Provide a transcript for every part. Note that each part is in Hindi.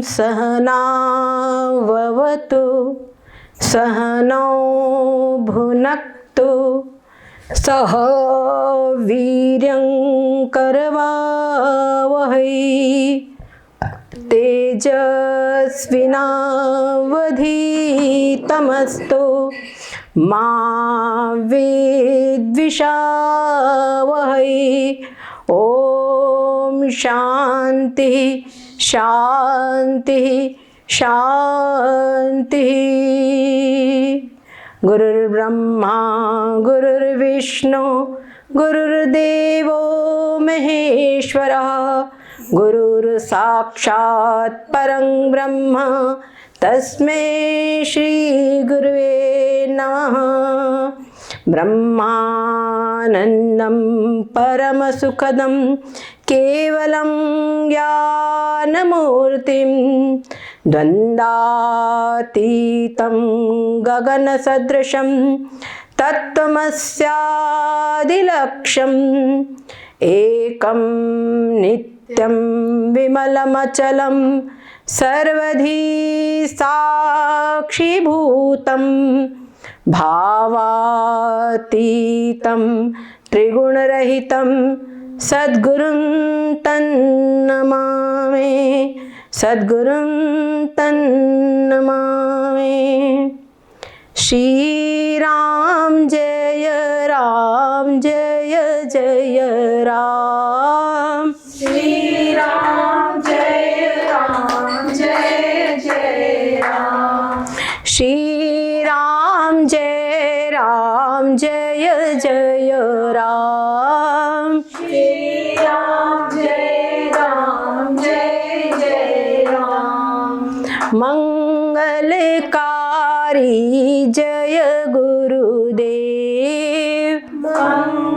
सहनाववतु सहनौ भुनक्तु सह वीर्यं करवावहै तेजस्विनावधीतमस्तु मा विद्विषावहै। ओम शांति शांति शांति। गुरुर्ब्रह्मा गुरुर्विष्णु गुरुर्देवो महेश्वरः गुरुर्साक्षात् परं ब्रह्म तस्मै श्री गुरुवे नमः। ब्रह्मानन्दं परमसुखदं केवलं ज्ञानमूर्तिं द्वन्द्वातीतं गगनसदृशं तत्त्वमस्यादिलक्ष्यम् एकं नित्यं विमलमचलं सर्वधी साक्षिभूतं भावातीतं त्रिगुणरहितं सद्गुरुं तन्नमामि सद्गुरुं तन्नमामि। श्री राम जय जय राम। श्री राम जय जय राम। श्री राम जय जय राम। श्री राम जय जय राम। मंगलकारी जय गुरुदेव। मंगलकारी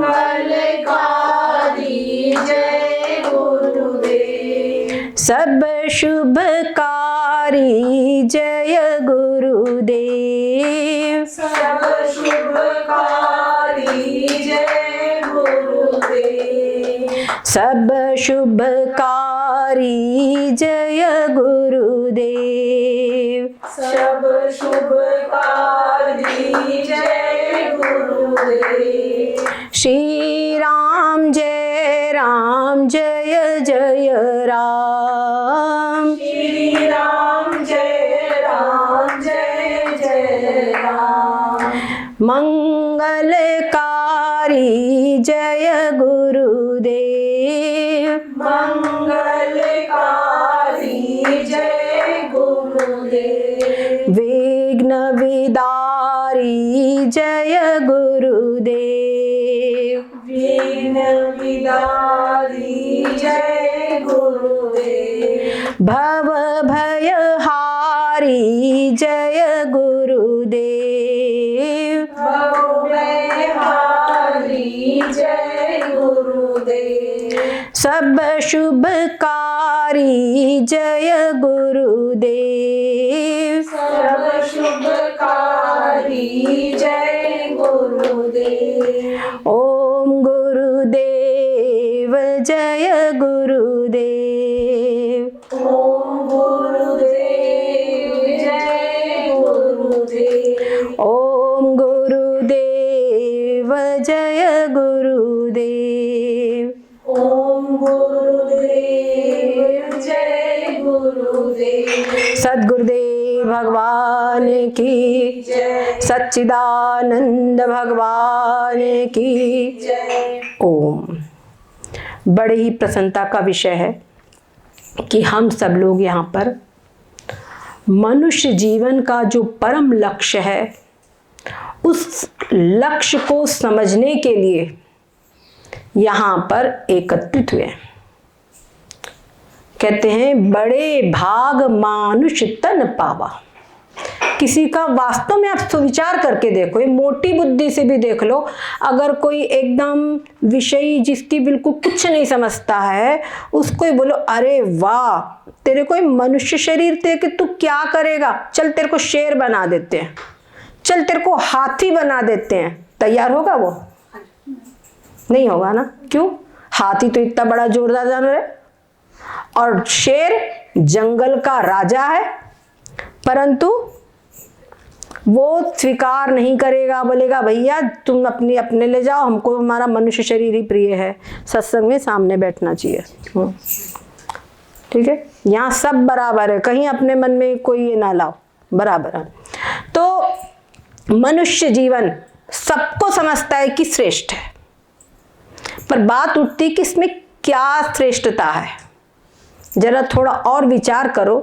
जय गुरुदेव। सब शुभकारी जय गुरुदेव। सब शुभकारी जय गुरुदेव। सब शुभकारी जय गुरुदेव। सब शुभकारी जय गुरुदेव। श्री राम जय जय राम। श्री राम जय जय राम। मंगलकारी जय गुरुदेव। मंगलकारी जय गुरुदेव। विघ्न विदारी जय गुरुदेव। विघ्न विदारी जय गुरुदेव। भव भयहारी जय गुरुदेव। भवभयहारी जय गुरुदेव। सब शुभकारी जय गुरुदेव। सब शुभकारी जय गुरुदेव। ओम गुरुदेव जय गुरुदेव। ओम गुरुदेव जय गुरुदेव। ओम गुरुदेव जय गुरुदेव। ओम गुरुदेव जय गुरुदेव। सद्गुरुदेव भगवान की जय। सच्चिदानंद भगवान की जय। ओम। बड़े ही प्रसन्नता का विषय है कि हम सब लोग यहाँ पर मनुष्य जीवन का जो परम लक्ष्य है उस लक्ष्य को समझने के लिए यहाँ पर एकत्रित हुए। कहते हैं बड़े भाग मानुष तन पावा। किसी का वास्तव में आप सुविचार करके देखो, ये मोटी बुद्धि से भी देख लो, अगर कोई एकदम विषयी जिसकी बिल्कुल कुछ नहीं समझता है उसको ही बोलो अरे वाह तेरे को मनुष्य शरीर दे के तू क्या करेगा, चल तेरे को शेर बना देते हैं, चल तेरे को हाथी बना देते हैं, तैयार होगा वो? नहीं होगा ना। क्यों? हाथी तो इतना बड़ा जोरदार जानवर है, और शेर जंगल का राजा है, परंतु वो स्वीकार नहीं करेगा, बोलेगा भैया तुम अपने ले जाओ, हमको हमारा मनुष्य शरीर ही प्रिय है, सत्संग में सामने बैठना चाहिए। ठीक है, यहाँ सब बराबर है, कहीं अपने मन में कोई ये ना लाओ, बराबर है। तो मनुष्य जीवन सबको समझता है कि श्रेष्ठ है, पर बात उठती कि इसमें क्या श्रेष्ठता है। जरा थोड़ा और विचार करो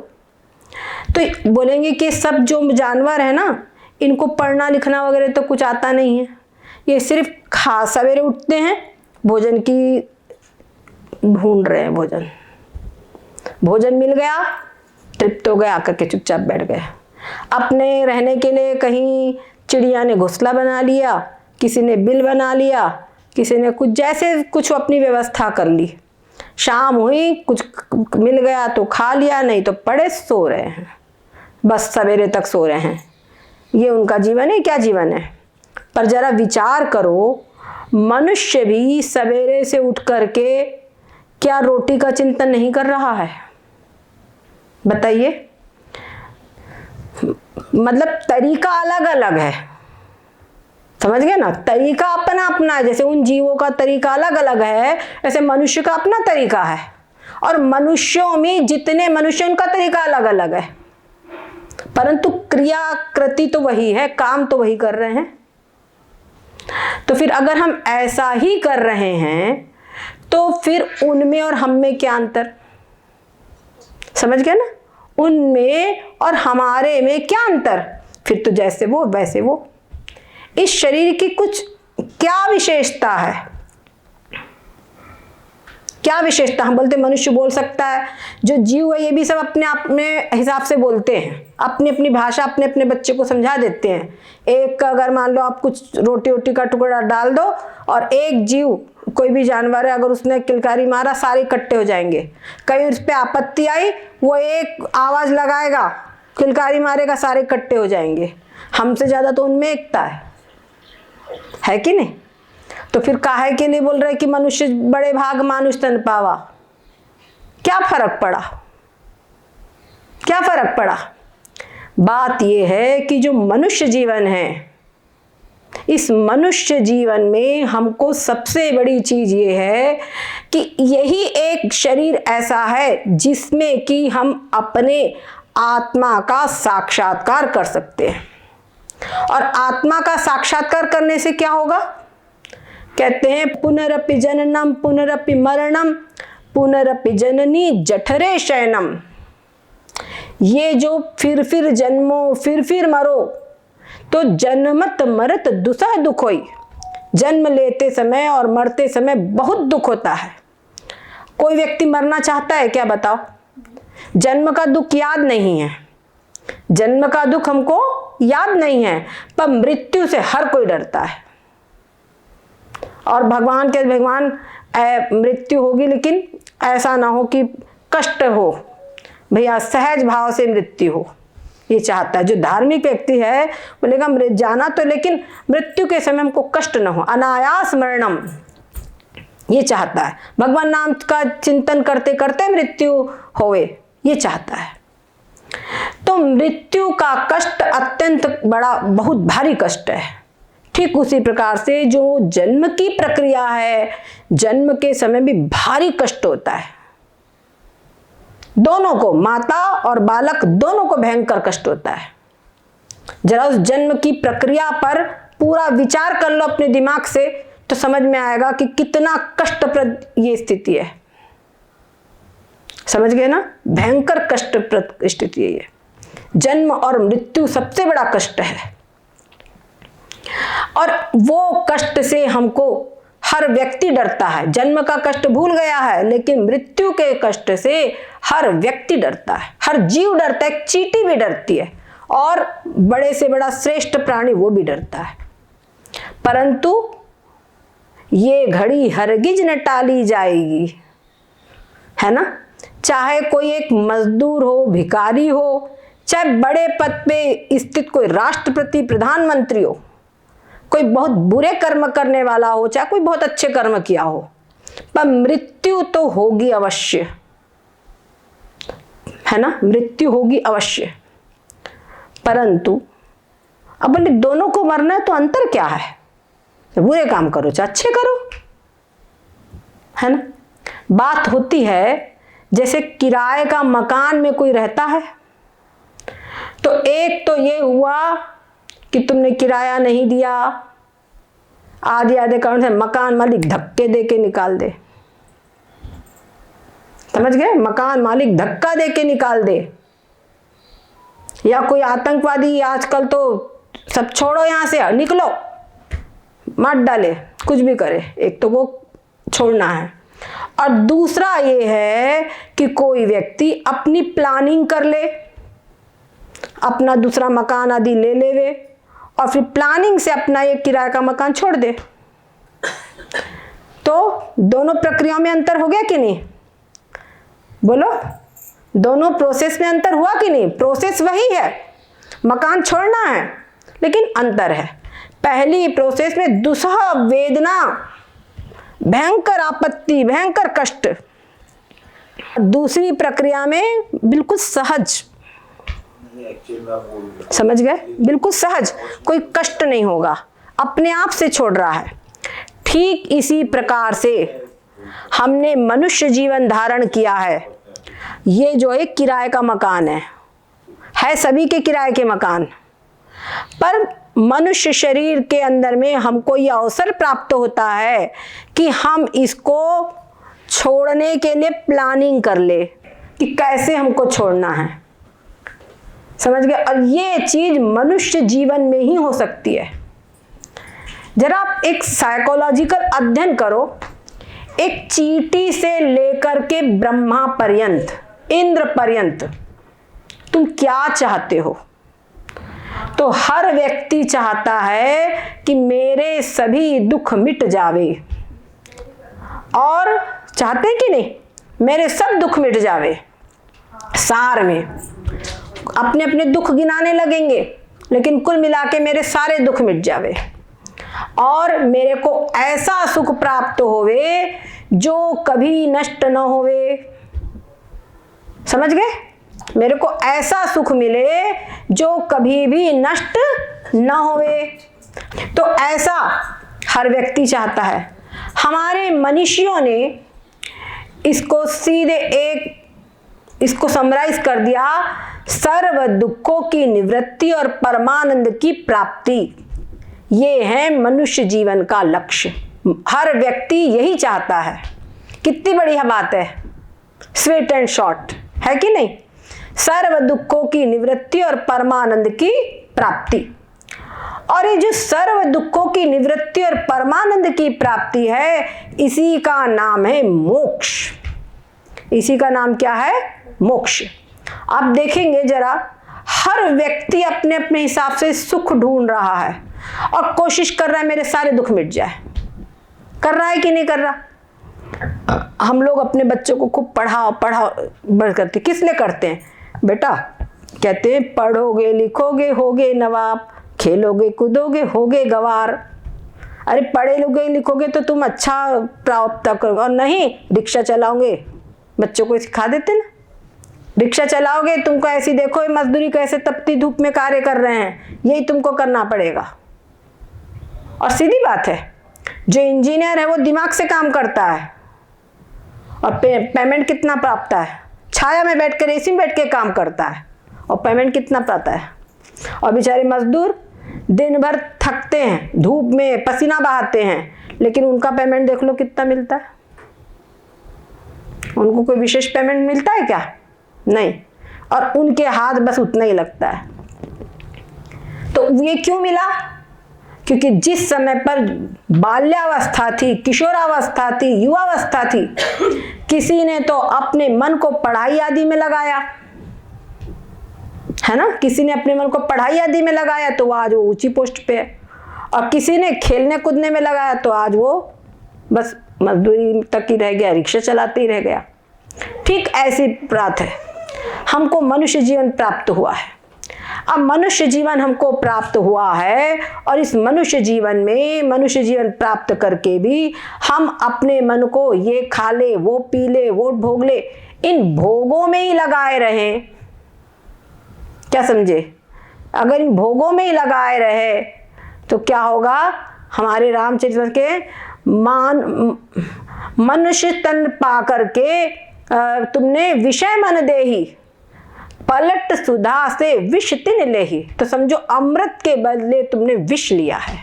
तो बोलेंगे कि सब जो जानवर है ना, इनको पढ़ना लिखना वगैरह तो कुछ आता नहीं है, ये सिर्फ सवेरे उठते हैं, भोजन की ढूंढ रहे हैं, भोजन मिल गया, तृप्त हो गया, आकर के चुपचाप बैठ गए। अपने रहने के लिए कहीं चिड़िया ने घोंसला बना लिया, किसी ने बिल बना लिया, किसी ने कुछ जैसे कुछ अपनी व्यवस्था कर ली। शाम हुई, कुछ मिल गया तो खा लिया, नहीं तो पड़े सो रहे हैं, बस सवेरे तक सो रहे हैं। ये उनका जीवन है, क्या जीवन है। पर जरा विचार करो, मनुष्य भी सवेरे से उठ करके क्या रोटी का चिंतन नहीं कर रहा है? बताइए, मतलब तरीका अलग अलग है, समझ गए ना, तरीका अपना अपना है। जैसे उन जीवों का तरीका अलग अलग है, ऐसे मनुष्य का अपना तरीका है, और मनुष्यों में जितने मनुष्य उनका तरीका अलग अलग है, परंतु क्रिया कृति तो वही है, काम तो वही कर रहे हैं। तो फिर अगर हम ऐसा ही कर रहे हैं तो फिर उनमें और हम में क्या अंतर? समझ गए ना, उनमें और हमारे में क्या अंतर? फिर तो जैसे वो वैसे वो। इस शरीर की कुछ क्या विशेषता है? क्या विशेषता? हम बोलते मनुष्य बोल सकता है, जो जीव है ये भी सब अपने अपने हिसाब से बोलते हैं, अपनी अपनी भाषा अपने अपने बच्चे को समझा देते हैं। एक अगर मान लो आप कुछ रोटी वोटी का टुकड़ा डाल दो, और एक जीव कोई भी जानवर है, अगर उसने किलकारी मारा, सारे इकट्ठे हो जाएंगे। कहीं उस पर आपत्ति आई, वो एक आवाज लगाएगा, किलकारी मारेगा, सारे इकट्ठे हो जाएंगे। हमसे ज्यादा तो उनमें एकता है कि नहीं? तो फिर काहे के लिए बोल रहे कि मनुष्य बड़े भाग मानुष तन पावा? क्या फर्क पड़ा? क्या फर्क पड़ा? बात यह है कि जो मनुष्य जीवन है, इस मनुष्य जीवन में हमको सबसे बड़ी चीज ये है कि यही एक शरीर ऐसा है जिसमें कि हम अपने आत्मा का साक्षात्कार कर सकते हैं। और आत्मा का साक्षात्कार करने से क्या होगा? कहते हैं पुनरपि जननम पुनरपि मरणम पुनरपि जननी जठरे शयनम। ये जो फिर जन्मो फिर मरो, तो जन्मत मरत दुसह दुख होई। जन्म लेते समय और मरते समय बहुत दुख होता है। कोई व्यक्ति मरना चाहता है क्या? बताओ। जन्म का दुख याद नहीं है, जन्म का दुख हमको याद नहीं है, पर मृत्यु से हर कोई डरता है। और भगवान मृत्यु होगी, लेकिन ऐसा ना हो कि कष्ट हो, भैया सहज भाव से मृत्यु हो, ये चाहता है। जो धार्मिक व्यक्ति है बोलेगा जाना तो, लेकिन मृत्यु के समय हमको कष्ट ना हो, अनायास मरणम, ये चाहता है। भगवान नाम का चिंतन करते करते मृत्यु होवे, ये चाहता है। तो मृत्यु का कष्ट अत्यंत बड़ा, बहुत भारी कष्ट है। ठीक उसी प्रकार से जो जन्म की प्रक्रिया है, जन्म के समय भी भारी कष्ट होता है। दोनों को, माता और बालक दोनों को भयंकर कष्ट होता है। जरा उस जन्म की प्रक्रिया पर पूरा विचार कर लो अपने दिमाग से, तो समझ में आएगा कि कितना कष्टप्रद ये स्थिति है। समझ गए ना? भयंकर कष्टप्रद स्थिति है ये। जन्म और मृत्यु सबसे बड़ा कष्ट है, और वो कष्ट से हमको हर व्यक्ति डरता है। जन्म का कष्ट भूल गया है, लेकिन मृत्यु के कष्ट से हर व्यक्ति डरता है, हर जीव डरता है। चींटी भी डरती है, और बड़े से बड़ा श्रेष्ठ प्राणी वो भी डरता है। परंतु ये घड़ी हरगिज न टाली जाएगी, है ना? चाहे कोई एक मजदूर हो, भिखारी हो, चाहे बड़े पद पे स्थित कोई राष्ट्रपति, प्रधानमंत्री हो, कोई बहुत बुरे कर्म करने वाला हो, चाहे कोई बहुत अच्छे कर्म किया हो, पर मृत्यु तो होगी अवश्य। है ना, मृत्यु होगी अवश्य। परंतु अब बोले दोनों को मरना है तो अंतर क्या है? बुरे काम करो चाहे अच्छे करो, है ना। बात होती है जैसे किराए का मकान में कोई रहता है, तो एक तो ये हुआ कि तुमने किराया नहीं दिया, आधे आधे कारण से मकान मालिक धक्के दे के निकाल दे, समझ गए, मकान मालिक धक्का दे के निकाल दे। या कोई आतंकवादी आजकल तो सब छोड़ो यहां से निकलो मार डाले, कुछ भी करे, एक तो वो छोड़ना है। और दूसरा ये है कि कोई व्यक्ति अपनी प्लानिंग कर ले, अपना दूसरा मकान आदि ले लेवे और फिर प्लानिंग से अपना ये किराए का मकान छोड़ दे। तो दोनों प्रक्रियाओं में अंतर हो गया कि नहीं? बोलो, दोनों प्रोसेस में अंतर हुआ कि नहीं? प्रोसेस वही है, मकान छोड़ना है, लेकिन अंतर है। पहली प्रोसेस में दुसह वेदना, भयंकर आपत्ति, भयंकर कष्ट। दूसरी प्रक्रिया में बिल्कुल सहज, समझ गए, बिल्कुल सहज, कोई कष्ट नहीं होगा, अपने आप से छोड़ रहा है। ठीक इसी प्रकार से हमने मनुष्य जीवन धारण किया है। ये जो एक किराए का मकान है सभी के किराए के मकान, पर मनुष्य शरीर के अंदर में हमको यह अवसर प्राप्त होता है कि हम इसको छोड़ने के लिए प्लानिंग कर ले कि कैसे हमको छोड़ना है, समझ गए। और ये चीज मनुष्य जीवन में ही हो सकती है। जरा आप एक साइकोलॉजिकल अध्ययन करो, एक चींटी से लेकर के ब्रह्मा पर्यंत, इंद्र पर्यंत, तुम क्या चाहते हो? तो हर व्यक्ति चाहता है कि मेरे सभी दुख मिट जावे, और चाहते हैं कि नहीं, मेरे सब दुख मिट जावे। सार में अपने अपने दुख गिनाने लगेंगे, लेकिन कुल मिला के मेरे सारे दुख मिट जावे और मेरे को ऐसा सुख प्राप्त होवे जो कभी नष्ट न होवे, समझ गए। मेरे को ऐसा सुख मिले जो कभी भी नष्ट न होवे। तो ऐसा हर व्यक्ति चाहता है। हमारे मनीषियों ने इसको सीधे इसको समराइज कर दिया, सर्व दुखों की निवृत्ति और परमानंद की प्राप्ति, ये है मनुष्य जीवन का लक्ष्य। हर व्यक्ति यही चाहता है। कितनी बढ़िया बात है, स्वीट एंड शॉर्ट है कि नहीं? सर्व दुखों की निवृत्ति और परमानंद की प्राप्ति। और ये जो सर्व दुखों की निवृत्ति और परमानंद की प्राप्ति है, इसी का नाम है मोक्ष। इसी का नाम क्या है? मोक्ष। आप देखेंगे जरा, हर व्यक्ति अपने अपने हिसाब से सुख ढूंढ रहा है और कोशिश कर रहा है मेरे सारे दुख मिट जाए। कर रहा है कि नहीं कर रहा? हम लोग अपने बच्चों को खूब पढ़ाओ बढ़ करते, किस लिए करते हैं बेटा? कहते हैं पढ़ोगे लिखोगे होगे नवाब, खेलोगे कूदोगे होगे गवार। अरे पढ़े लोगे लिखोगे तो तुम अच्छा प्राप्त करोगे, और नहीं रिक्शा चलाओगे, बच्चों को सिखा देते ना, रिक्शा चलाओगे, तुमको ऐसी देखो मजदूरी कैसे तपती धूप में कार्य कर रहे हैं, यही तुमको करना पड़ेगा। और सीधी बात है, जो इंजीनियर है वो दिमाग से काम करता है और पेमेंट कितना प्राप्त है? छाया में बैठ कर एसी में बैठ के काम करता है और पेमेंट कितना पाता है? और बेचारे मजदूर दिन भर थकते हैं, धूप में पसीना बहाते हैं, लेकिन उनका पेमेंट देख लो कितना मिलता है। उनको कोई विशेष पेमेंट मिलता है क्या? नहीं। और उनके हाथ बस उतना ही लगता है। तो ये क्यों मिला? क्योंकि जिस समय पर बाल्यावस्था थी, किशोरावस्था थी, युवावस्था थी, किसी ने तो अपने मन को पढ़ाई आदि में लगाया, है ना, किसी ने अपने मन को पढ़ाई आदि में लगाया तो वो आज वो ऊंची पोस्ट पे है, और किसी ने खेलने कूदने में लगाया तो आज वो बस मजदूरी तक ही रह गया, रिक्शा चलाते ही रह गया। ठीक ऐसी बात है, हमको मनुष्य जीवन प्राप्त हुआ है। अब मनुष्य जीवन हमको प्राप्त हुआ है और इस मनुष्य जीवन में मनुष्य जीवन प्राप्त करके भी हम अपने मन को ये खा ले, वो पी ले, वो भोग ले, इन भोगों में ही लगाए रहें, क्या समझे? अगर इन भोगों में ही लगाए रहे तो क्या होगा? हमारे रामचरित के मनुष्य तन पा करके तुमने विषय मन देही, पलट सुधा से विष तिन लेही। तो समझो अमृत के बदले तुमने विष लिया है।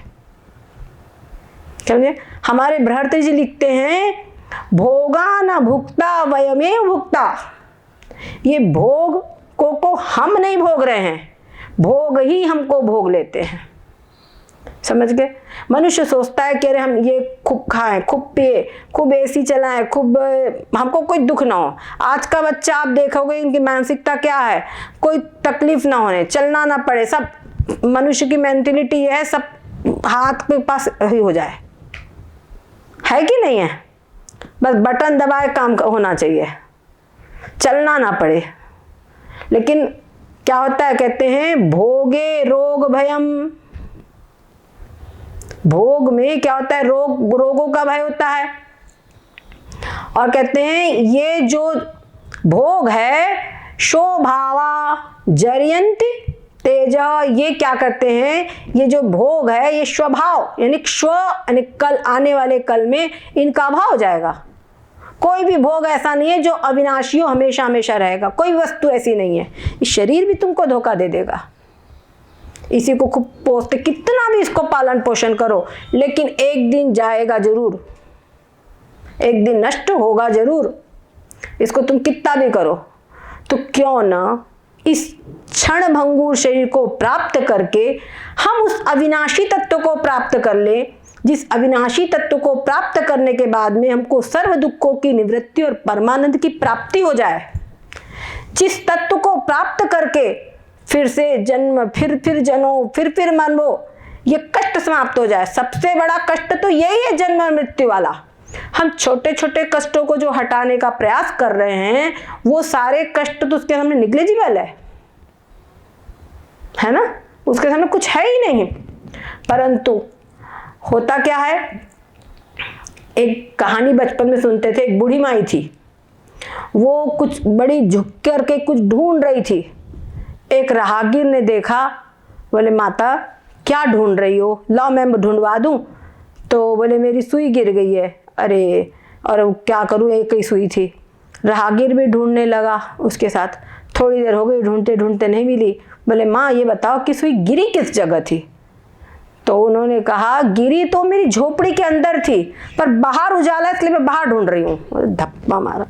समझे? हमारे भरतरी जी लिखते हैं, भोगा न भुक्ता वयमेव भुक्ता। ये भोग को हम नहीं भोग रहे हैं, भोग ही हमको भोग लेते हैं। समझ गए? मनुष्य सोचता है कि अरे हम ये खूब खाएं, खूब पिए, खूब एसी चलाएं, खूब हमको कोई दुख ना हो। आज का बच्चा आप देखोगे इनकी मानसिकता क्या है, कोई तकलीफ ना होने, चलना ना पड़े। सब मनुष्य की मेंटेलिटी ये है, सब हाथ के पास ही हो जाए, है कि नहीं है? बस बटन दबाए काम होना चाहिए, चलना ना पड़े। लेकिन क्या होता है? कहते हैं भोगे रोग भयम। भोग में क्या होता है? रोगों का भय होता है। और कहते हैं ये जो भोग है, शोभावा जरियंती तेजा, ये क्या करते हैं? ये जो भोग है ये स्वभाव यानी यानी कल आने वाले कल में इनका अभाव हो जाएगा। कोई भी भोग ऐसा नहीं है जो अविनाशी हो, हमेशा हमेशा रहेगा। कोई वस्तु ऐसी नहीं है। इस शरीर भी तुमको धोखा दे देगा। इसी को खूब पोसते, कितना भी इसको पालन पोषण करो, लेकिन एक दिन जाएगा जरूर, एक दिन नष्ट होगा जरूर। इसको तुम कितना भी करो। तो क्यों ना इस क्षण भंगुर शरीर को प्राप्त करके हम उस अविनाशी तत्व को प्राप्त कर ले, जिस अविनाशी तत्व को प्राप्त करने के बाद में हमको सर्व दुखों की निवृत्ति और परमानंद की प्राप्ति हो जाए। जिस तत्व को प्राप्त करके फिर से जन्म, फिर जन्म, फिर मरो, ये कष्ट समाप्त हो जाए। सबसे बड़ा कष्ट तो यही है, जन्म मृत्यु वाला। हम छोटे छोटे कष्टों को जो हटाने का प्रयास कर रहे हैं, वो सारे कष्ट तो उसके सामने निग्लेजिबल है ना? उसके सामने कुछ है ही नहीं। परंतु होता क्या है, एक कहानी बचपन में सुनते थे। एक बूढ़ी माई थी, वो कुछ बड़ी झुक करके कुछ ढूंढ रही थी। एक राहगीर ने देखा, बोले माता क्या ढूंढ रही हो? लाओ मैं ढूंढवा दूं। तो बोले मेरी सुई गिर गई है। अरे, और क्या करूं, एक ही सुई थी। राहगीर भी ढूंढने लगा उसके साथ। थोड़ी देर हो गई, ढूंढते ढूंढते नहीं मिली। बोले माँ ये बताओ कि सुई गिरी किस जगह थी? तो उन्होंने कहा गिरी तो मेरी झोपड़ी के अंदर थी, पर बाहर उजाला इसलिए मैं बाहर ढूंढ रही हूँ। धप्पा मारा।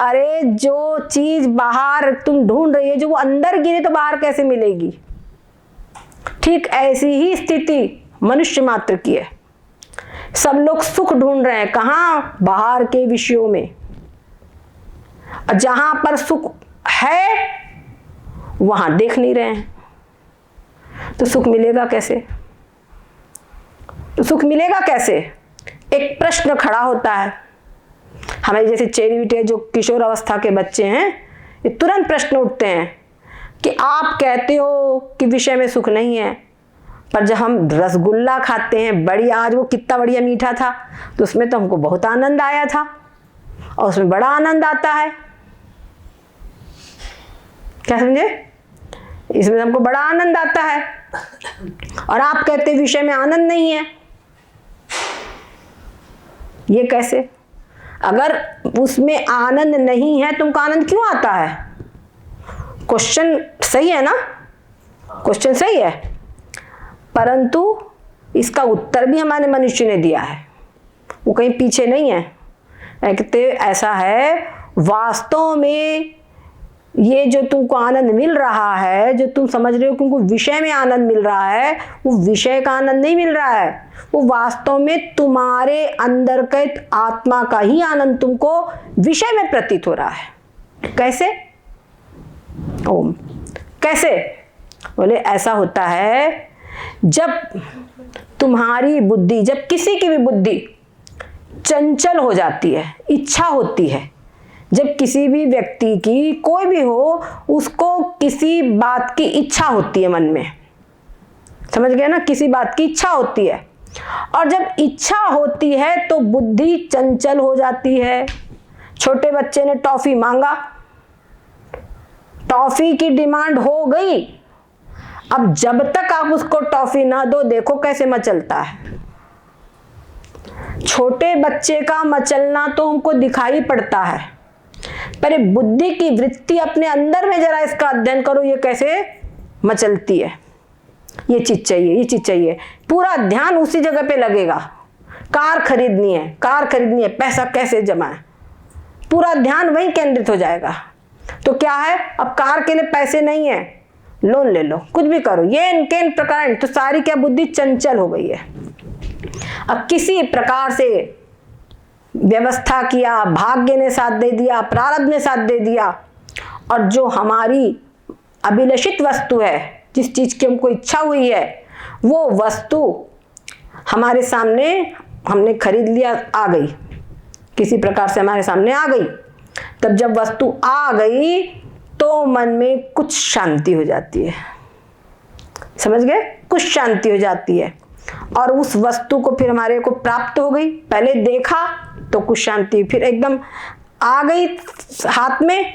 अरे जो चीज बाहर तुम ढूंढ रही है, जो वो अंदर गिरी तो बाहर कैसे मिलेगी? ठीक ऐसी ही स्थिति मनुष्य मात्र की है। सब लोग सुख ढूंढ रहे हैं, कहाँ? बाहर के विषयों में। और जहां पर सुख है वहां देख नहीं रहे हैं, तो सुख मिलेगा कैसे? तो सुख मिलेगा कैसे? एक प्रश्न खड़ा होता है। हमारे जैसे चेरी बिटिया जो किशोर अवस्था के बच्चे हैं, ये तुरंत प्रश्न उठते हैं कि आप कहते हो कि विषय में सुख नहीं है, पर जब हम रसगुल्ला खाते हैं, बढ़िया, आज वो कितना बढ़िया मीठा था, तो उसमें तो हमको बहुत आनंद आया था, और उसमें बड़ा आनंद आता है। क्या समझे? इसमें हमको बड़ा आनंद आता है, और आप कहते विषय में आनंद नहीं है। ये कैसे? अगर उसमें आनंद नहीं है, तुमको आनंद क्यों आता है? क्वेश्चन सही है ना? क्वेश्चन सही है, परंतु इसका उत्तर भी हमारे मनुष्य ने दिया है, वो कहीं पीछे नहीं है। कहते ऐसा है, वास्तव में ये जो तुमको आनंद मिल रहा है, जो तुम समझ रहे हो तुमको विषय में आनंद मिल रहा है, वो विषय का आनंद नहीं मिल रहा है, वो वास्तव में तुम्हारे अंदर के आत्मा का ही आनंद तुमको विषय में प्रतीत हो रहा है। कैसे? ओम कैसे? बोले ऐसा होता है, जब तुम्हारी बुद्धि, जब किसी की भी बुद्धि चंचल हो जाती है, इच्छा होती है, जब किसी भी व्यक्ति की, कोई भी हो, उसको किसी बात की इच्छा होती है मन में, समझ गए ना? किसी बात की इच्छा होती है, और जब इच्छा होती है तो बुद्धि चंचल हो जाती है, छोटे बच्चे ने टॉफी मांगा, टॉफी की डिमांड हो गई। अब जब तक आप उसको टॉफी ना दो, देखो कैसे मचलता है। छोटे बच्चे का मचलना तो हमको दिखाई पड़ता है, पर बुद्धि की वृत्ति अपने अंदर में जरा इसका अध्ययन करो, ये कैसे मचलती है। ये चीज चाहिए, ये चीज चाहिए, पूरा ध्यान उसी जगह पे लगेगा। कार खरीदनी है, कार खरीदनी है, पैसा कैसे जमा है, पूरा ध्यान वहीं केंद्रित हो जाएगा। तो क्या है, अब कार के लिए पैसे नहीं है, लोन ले लो, कुछ भी करो, ये इनके इन प्रकार, तो सारी क्या बुद्धि चंचल हो गई है। अब किसी प्रकार से व्यवस्था किया, भाग्य ने साथ दे दिया, प्रारब्ध ने साथ दे दिया, और जो हमारी अभिलषित वस्तु है, जिस चीज की हमको इच्छा हुई है, वो वस्तु हमारे सामने हमने खरीद लिया, आ गई, किसी प्रकार से हमारे सामने आ गई। तब जब वस्तु आ गई तो मन में कुछ शांति हो जाती है, समझ गए, कुछ शांति हो जाती है, और उस वस्तु को फिर हमारे को प्राप्त हो गई। पहले देखा तो कुछ शांति, फिर एकदम आ गई हाथ में,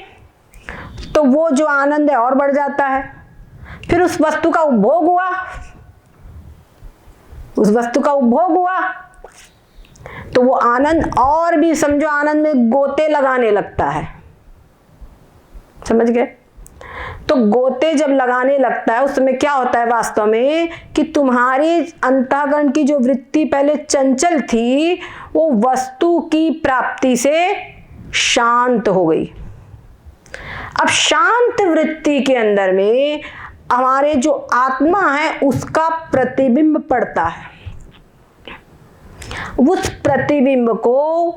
तो वो जो आनंद है और बढ़ जाता है। फिर उस वस्तु का उपभोग हुआ, उस वस्तु का उपभोग हुआ तो वो आनंद और भी, समझो, आनंद में गोते लगाने लगता है, समझ गए। तो गोते जब लगाने लगता है, उस समय क्या होता है वास्तव में, कि तुम्हारी अंतःकरण की जो वृत्ति पहले चंचल थी, वो वस्तु की प्राप्ति से शांत हो गई। अब शांत वृत्ति के अंदर में हमारे जो आत्मा है उसका प्रतिबिंब पड़ता है। उस प्रतिबिंब को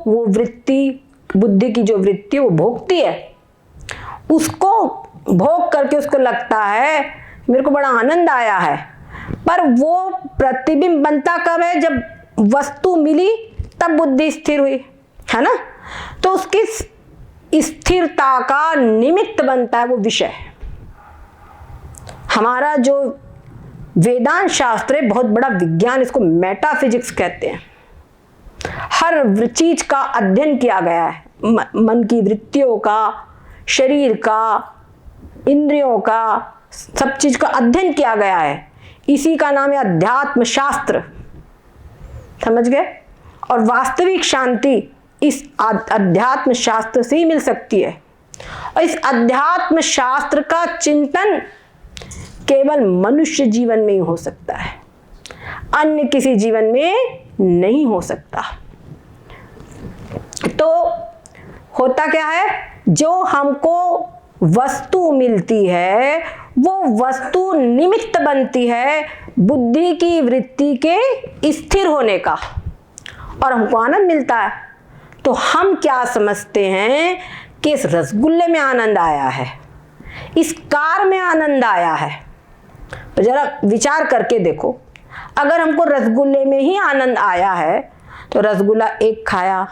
वो वृत्ति, बुद्धि की जो वृत्ति वो भोगती है, उसको भोग करके उसको लगता है मेरे को बड़ा आनंद आया है। पर वो प्रतिबिंब बनता कब है, जब वस्तु मिली तब बुद्धि स्थिर हुई, है ना। तो उसकी स्थिरता का निमित्त बनता है वो विषय। हमारा जो वेदांत शास्त्र है बहुत बड़ा विज्ञान, इसको मेटाफिजिक्स कहते हैं। हर चीज का अध्ययन किया गया है, मन की वृत्तियों का, शरीर का, इंद्रियों का, सब चीज का अध्ययन किया गया है। इसी का नाम है अध्यात्म शास्त्र, समझ गए। और वास्तविक शांति इस अध्यात्म शास्त्र से ही मिल सकती है। और इस अध्यात्म शास्त्र का चिंतन केवल मनुष्य जीवन में ही हो सकता है, अन्य किसी जीवन में नहीं हो सकता। तो होता क्या है, जो हमको वस्तु मिलती है वो वस्तु निमित्त बनती है बुद्धि की वृत्ति के स्थिर होने का, और हमको आनंद मिलता है। तो हम क्या समझते हैं कि इस रसगुल्ले में आनंद आया है, इस कार में आनंद आया है। तो जरा विचार करके देखो, अगर हमको रसगुल्ले में ही आनंद आया है तो रसगुल्ला 1 खाया,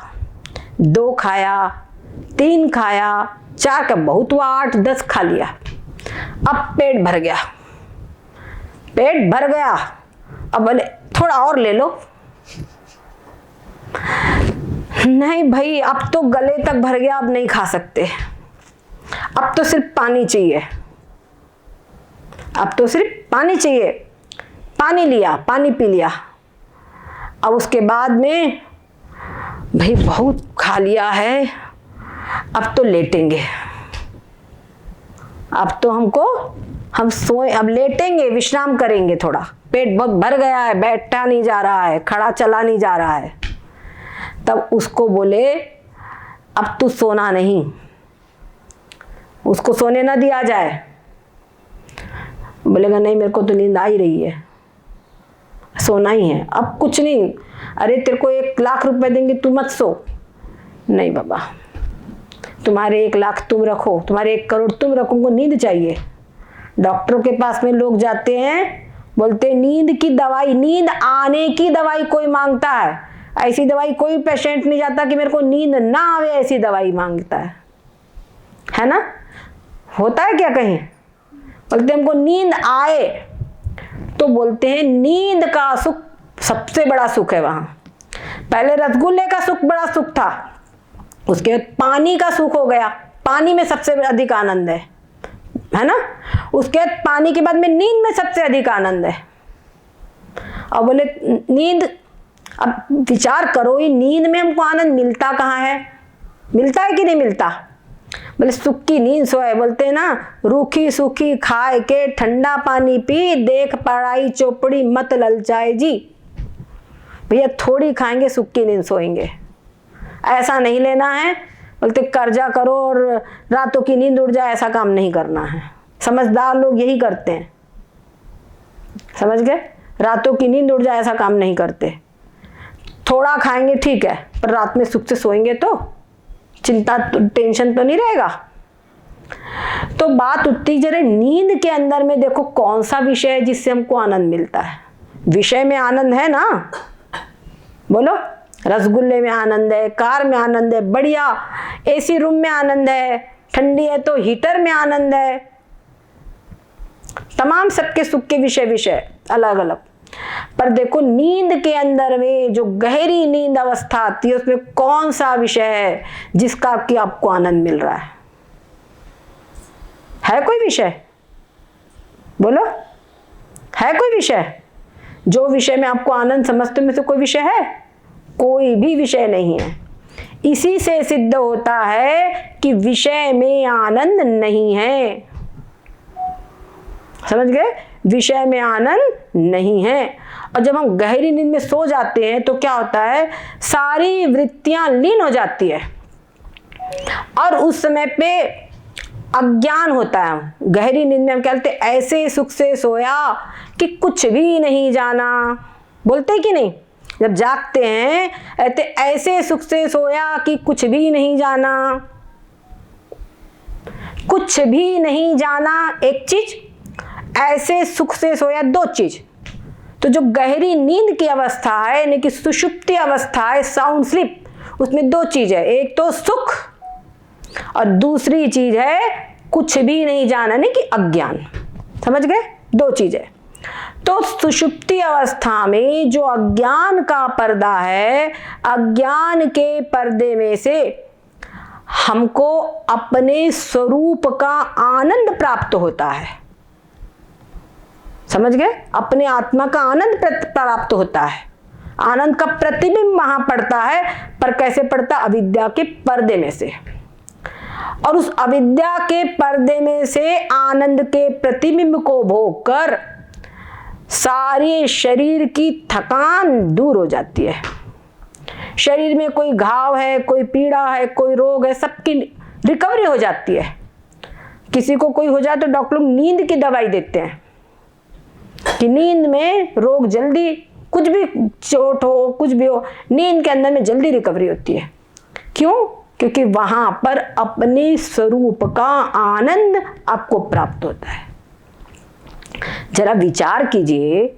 2 खाया, 3 खाया, 4 का बहुत हुआ, 8-10 खा लिया, अब पेट भर गया, पेट भर गया। अब बोले थोड़ा और ले लो, नहीं भाई अब तो गले तक भर गया, अब नहीं खा सकते, अब तो सिर्फ पानी चाहिए, अब तो सिर्फ पानी चाहिए। पानी लिया, पानी पी लिया। अब उसके बाद में भाई बहुत खा लिया है, अब तो लेटेंगे, अब तो हम सोए, अब लेटेंगे, विश्राम करेंगे थोड़ा, पेट बहुत भर गया है, बैठा नहीं जा रहा है, खड़ा चला नहीं जा रहा है। तब उसको बोले अब तू सोना नहीं, उसको सोने ना दिया जाए। बोलेगा नहीं मेरे को तो नींद आ ही रही है, सोना ही है, अब कुछ नहीं। अरे तेरे को 1 लाख रुपए देंगे, तू मत सो। नहीं बाबा, तुम्हारे 1 लाख तुम रखो, तुम्हारे 1 करोड़ तुम रखो, उनको नींद चाहिए। डॉक्टरों के पास में लोग जाते हैं, बोलते हैं नींद की दवाई, नींद आने की दवाई कोई मांगता है, ऐसी दवाई कोई पेशेंट नहीं जाता कि मेरे को नींद ना आवे, ऐसी दवाई मांगता है ना। होता है क्या कहीं, बोलते हमको नींद आए, तो बोलते हैं नींद का सुख सबसे बड़ा सुख है। वहां पहले रसगुल्ले का सुख बड़ा सुख था, उसके बाद पानी का सुख हो गया, पानी में सबसे अधिक आनंद है ना। उसके बाद पानी के बाद में नींद में सबसे अधिक आनंद है। अब बोले नींद, अब विचार करो ये नींद में हमको आनंद मिलता कहाँ है, मिलता है कि नहीं मिलता। बोले सुख की नींद सोए, बोलते हैं ना, रूखी सूखी खाए के ठंडा पानी पी, देख पढ़ाई चौपड़ी मत ललचाए जी। भैया थोड़ी खाएंगे सुख की नींद सोएंगे, ऐसा नहीं लेना है। बोलते कर्जा करो और रातों की नींद उड़ जाए, ऐसा काम नहीं करना है। समझदार लोग यही करते हैं, समझ गए। रातों की नींद उड़ जाए ऐसा काम नहीं करते। थोड़ा खाएंगे ठीक है, पर रात में सुख से सोएंगे तो चिंता टेंशन तो नहीं रहेगा। तो बात उठती जरा नींद के अंदर में देखो कौन सा विषय है जिससे हमको आनंद मिलता है। विषय में आनंद है ना, बोलो। रसगुल्ले में आनंद है, कार में आनंद है, बढ़िया एसी रूम में आनंद है, ठंडी है तो हीटर में आनंद है। तमाम सबके सुख के विषय अलग अलग। पर देखो नींद के अंदर में जो गहरी नींद अवस्था आती है उसमें कौन सा विषय है जिसका कि आपको आनंद मिल रहा है कोई विषय, बोलो है कोई विषय जो विषय में आपको आनंद समझते में से कोई विषय है? कोई भी विषय नहीं है। इसी से सिद्ध होता है कि विषय में आनंद नहीं है। समझ गए, विषय में आनंद नहीं है। और जब हम गहरी नींद में सो जाते हैं तो क्या होता है, सारी वृत्तियां लीन हो जाती है और उस समय पे अज्ञान होता है। गहरी नींद में हम क्या बोलते हैं, ऐसे सुख से सोया कि कुछ भी नहीं जाना, बोलते कि नहीं। जब जागते हैं कहते ऐसे सुख से सोया कि कुछ भी नहीं जाना। कुछ भी नहीं जाना एक चीज, ऐसे सुख से सोया दो चीज। तो जो गहरी नींद की अवस्था है यानी कि सुषुप्ति अवस्था है, साउंड स्लीप, उसमें दो चीज है, एक तो सुख और दूसरी चीज है कुछ भी नहीं जाना यानी कि अज्ञान। समझ गए, दो चीज है। तो सुषुप्ति अवस्था में जो अज्ञान का पर्दा है, अज्ञान के पर्दे में से हमको अपने स्वरूप का आनंद प्राप्त होता है। समझ गए, अपने आत्मा का आनंद प्राप्त होता है। आनंद का प्रतिबिंब वहां पड़ता है, पर कैसे पड़ता? अविद्या के पर्दे में से। और उस अविद्या के पर्दे में से आनंद के प्रतिबिंब को भोग कर सारे शरीर की थकान दूर हो जाती है। शरीर में कोई घाव है, कोई पीड़ा है, कोई रोग है, सबकी रिकवरी हो जाती है। किसी को कोई हो जाए तो डॉक्टर लोग नींद की दवाई देते हैं कि नींद में रोग जल्दी, कुछ भी चोट हो कुछ भी हो, नींद के अंदर में जल्दी रिकवरी होती है। क्यों? क्योंकि वहां पर अपने स्वरूप का आनंद आपको प्राप्त होता है। जरा विचार कीजिए,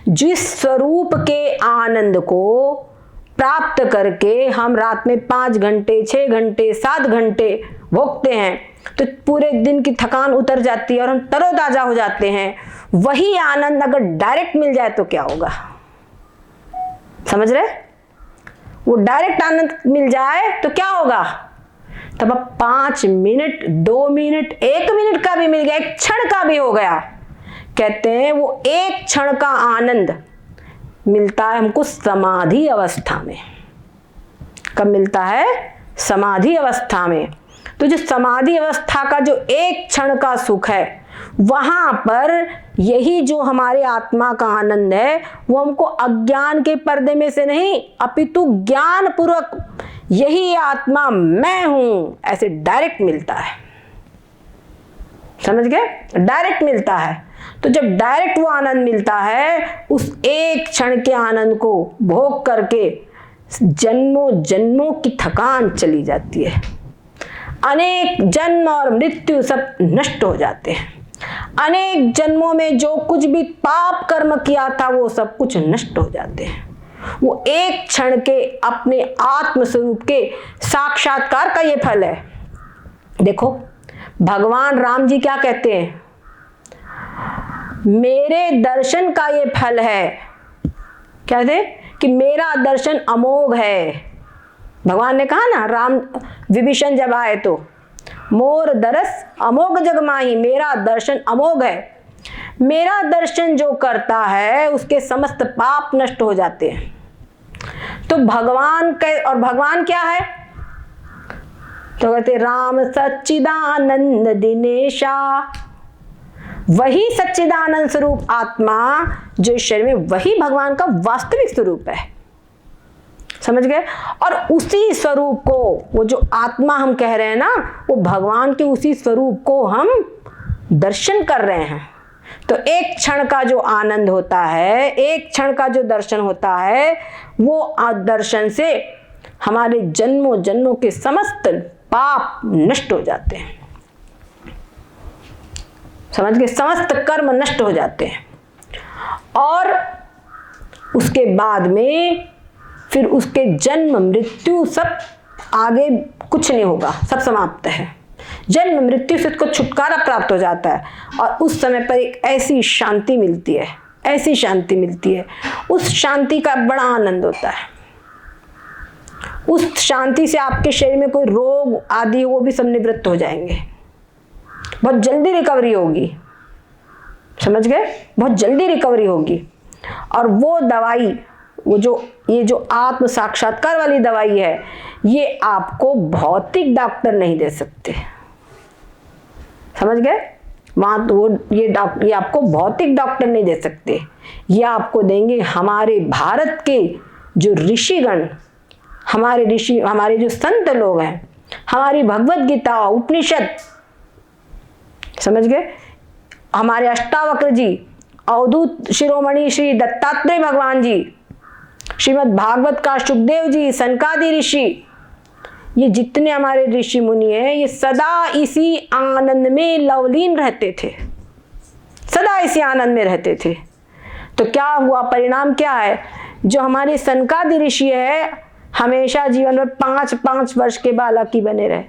जिस स्वरूप के आनंद को प्राप्त करके हम रात में 5 घंटे 6 घंटे 7 घंटे भोगते हैं तो पूरे दिन की थकान उतर जाती है और हम तरोताजा हो जाते हैं। वही आनंद अगर डायरेक्ट मिल जाए तो क्या होगा? समझ रहे? वो डायरेक्ट आनंद मिल जाए तो क्या होगा? तब अब 5 मिनट 2 मिनट 1 मिनट का भी मिल गया, एक क्षण का भी हो गया, कहते हैं वो एक क्षण का आनंद मिलता है हमको समाधि अवस्था में। कब मिलता है? समाधि अवस्था में। तो जो समाधि अवस्था का जो एक क्षण का सुख है, वहां पर यही जो हमारे आत्मा का आनंद है वो हमको अज्ञान के पर्दे में से नहीं अपितु ज्ञान पूर्वक यही आत्मा मैं हूं ऐसे डायरेक्ट मिलता है। समझ गए? डायरेक्ट मिलता है। तो जब डायरेक्ट वो आनंद मिलता है, उस एक क्षण के आनंद को भोग करके जन्मों जन्मों की थकान चली जाती है। अनेक जन्म और मृत्यु सब नष्ट हो जाते हैं। अनेक जन्मों में जो कुछ भी पाप कर्म किया था वो सब कुछ नष्ट हो जाते हैं। वो एक क्षण के अपने आत्म स्वरूप के साक्षात्कार का ये फल है। देखो भगवान राम जी क्या कहते हैं? मेरे दर्शन का ये फल है। कहते कि मेरा दर्शन अमोघ है। भगवान ने कहा ना, राम विभीषण जब आए तो, मोर दरस अमोघ जग माही, मेरा दर्शन अमोघ है। मेरा दर्शन जो करता है उसके समस्त पाप नष्ट हो जाते हैं। तो भगवान के, और भगवान क्या है? तो कहते राम सच्चिदानंद दिनेशा, वही सच्चिदानंद स्वरूप आत्मा जो इस शरीर में, वही भगवान का वास्तविक स्वरूप है। समझ गए? और उसी स्वरूप को, वो जो आत्मा हम कह रहे हैं ना, वो भगवान के उसी स्वरूप को हम दर्शन कर रहे हैं। तो एक क्षण का जो आनंद होता है, एक क्षण का जो दर्शन होता है, वो दर्शन से हमारे जन्मों जन्मों के समस्त पाप नष्ट हो जाते हैं। समझ गए? समस्त कर्म नष्ट हो जाते हैं। और उसके बाद में फिर उसके जन्म मृत्यु सब, आगे कुछ नहीं होगा, सब समाप्त है। जन्म मृत्यु से उसको छुटकारा प्राप्त हो जाता है और उस समय पर एक ऐसी शांति मिलती है, ऐसी शांति मिलती है, उस शांति का बड़ा आनंद होता है। उस शांति से आपके शरीर में कोई रोग आदि वो भी सब निवृत्त हो जाएंगे। बहुत जल्दी रिकवरी होगी। समझ गए? बहुत जल्दी रिकवरी होगी। और वो दवाई, वो जो ये जो आत्म साक्षात्कार वाली दवाई है, ये आपको भौतिक डॉक्टर नहीं दे सकते। समझ गए? वहां तो ये आपको भौतिक डॉक्टर नहीं दे सकते। ये आपको देंगे हमारे भारत के जो ऋषिगण, हमारे जो संत लोग हैं, हमारी भगवत गीता, उपनिषद, समझ गए, हमारे अष्टावक्र जी, अवधूत शिरोमणि श्री दत्तात्रेय भगवान जी, श्रीमद् भागवत का सुखदेव जी, सनकादि ऋषि, ये जितने हमारे ऋषि मुनि हैं, ये सदा इसी आनंद में लवलीन रहते थे, सदा इसी आनंद में रहते थे। तो क्या हुआ? परिणाम क्या है? जो हमारे सनकादि ऋषि है, हमेशा जीवन में 5-5 वर्ष के बालक ही बने रहे।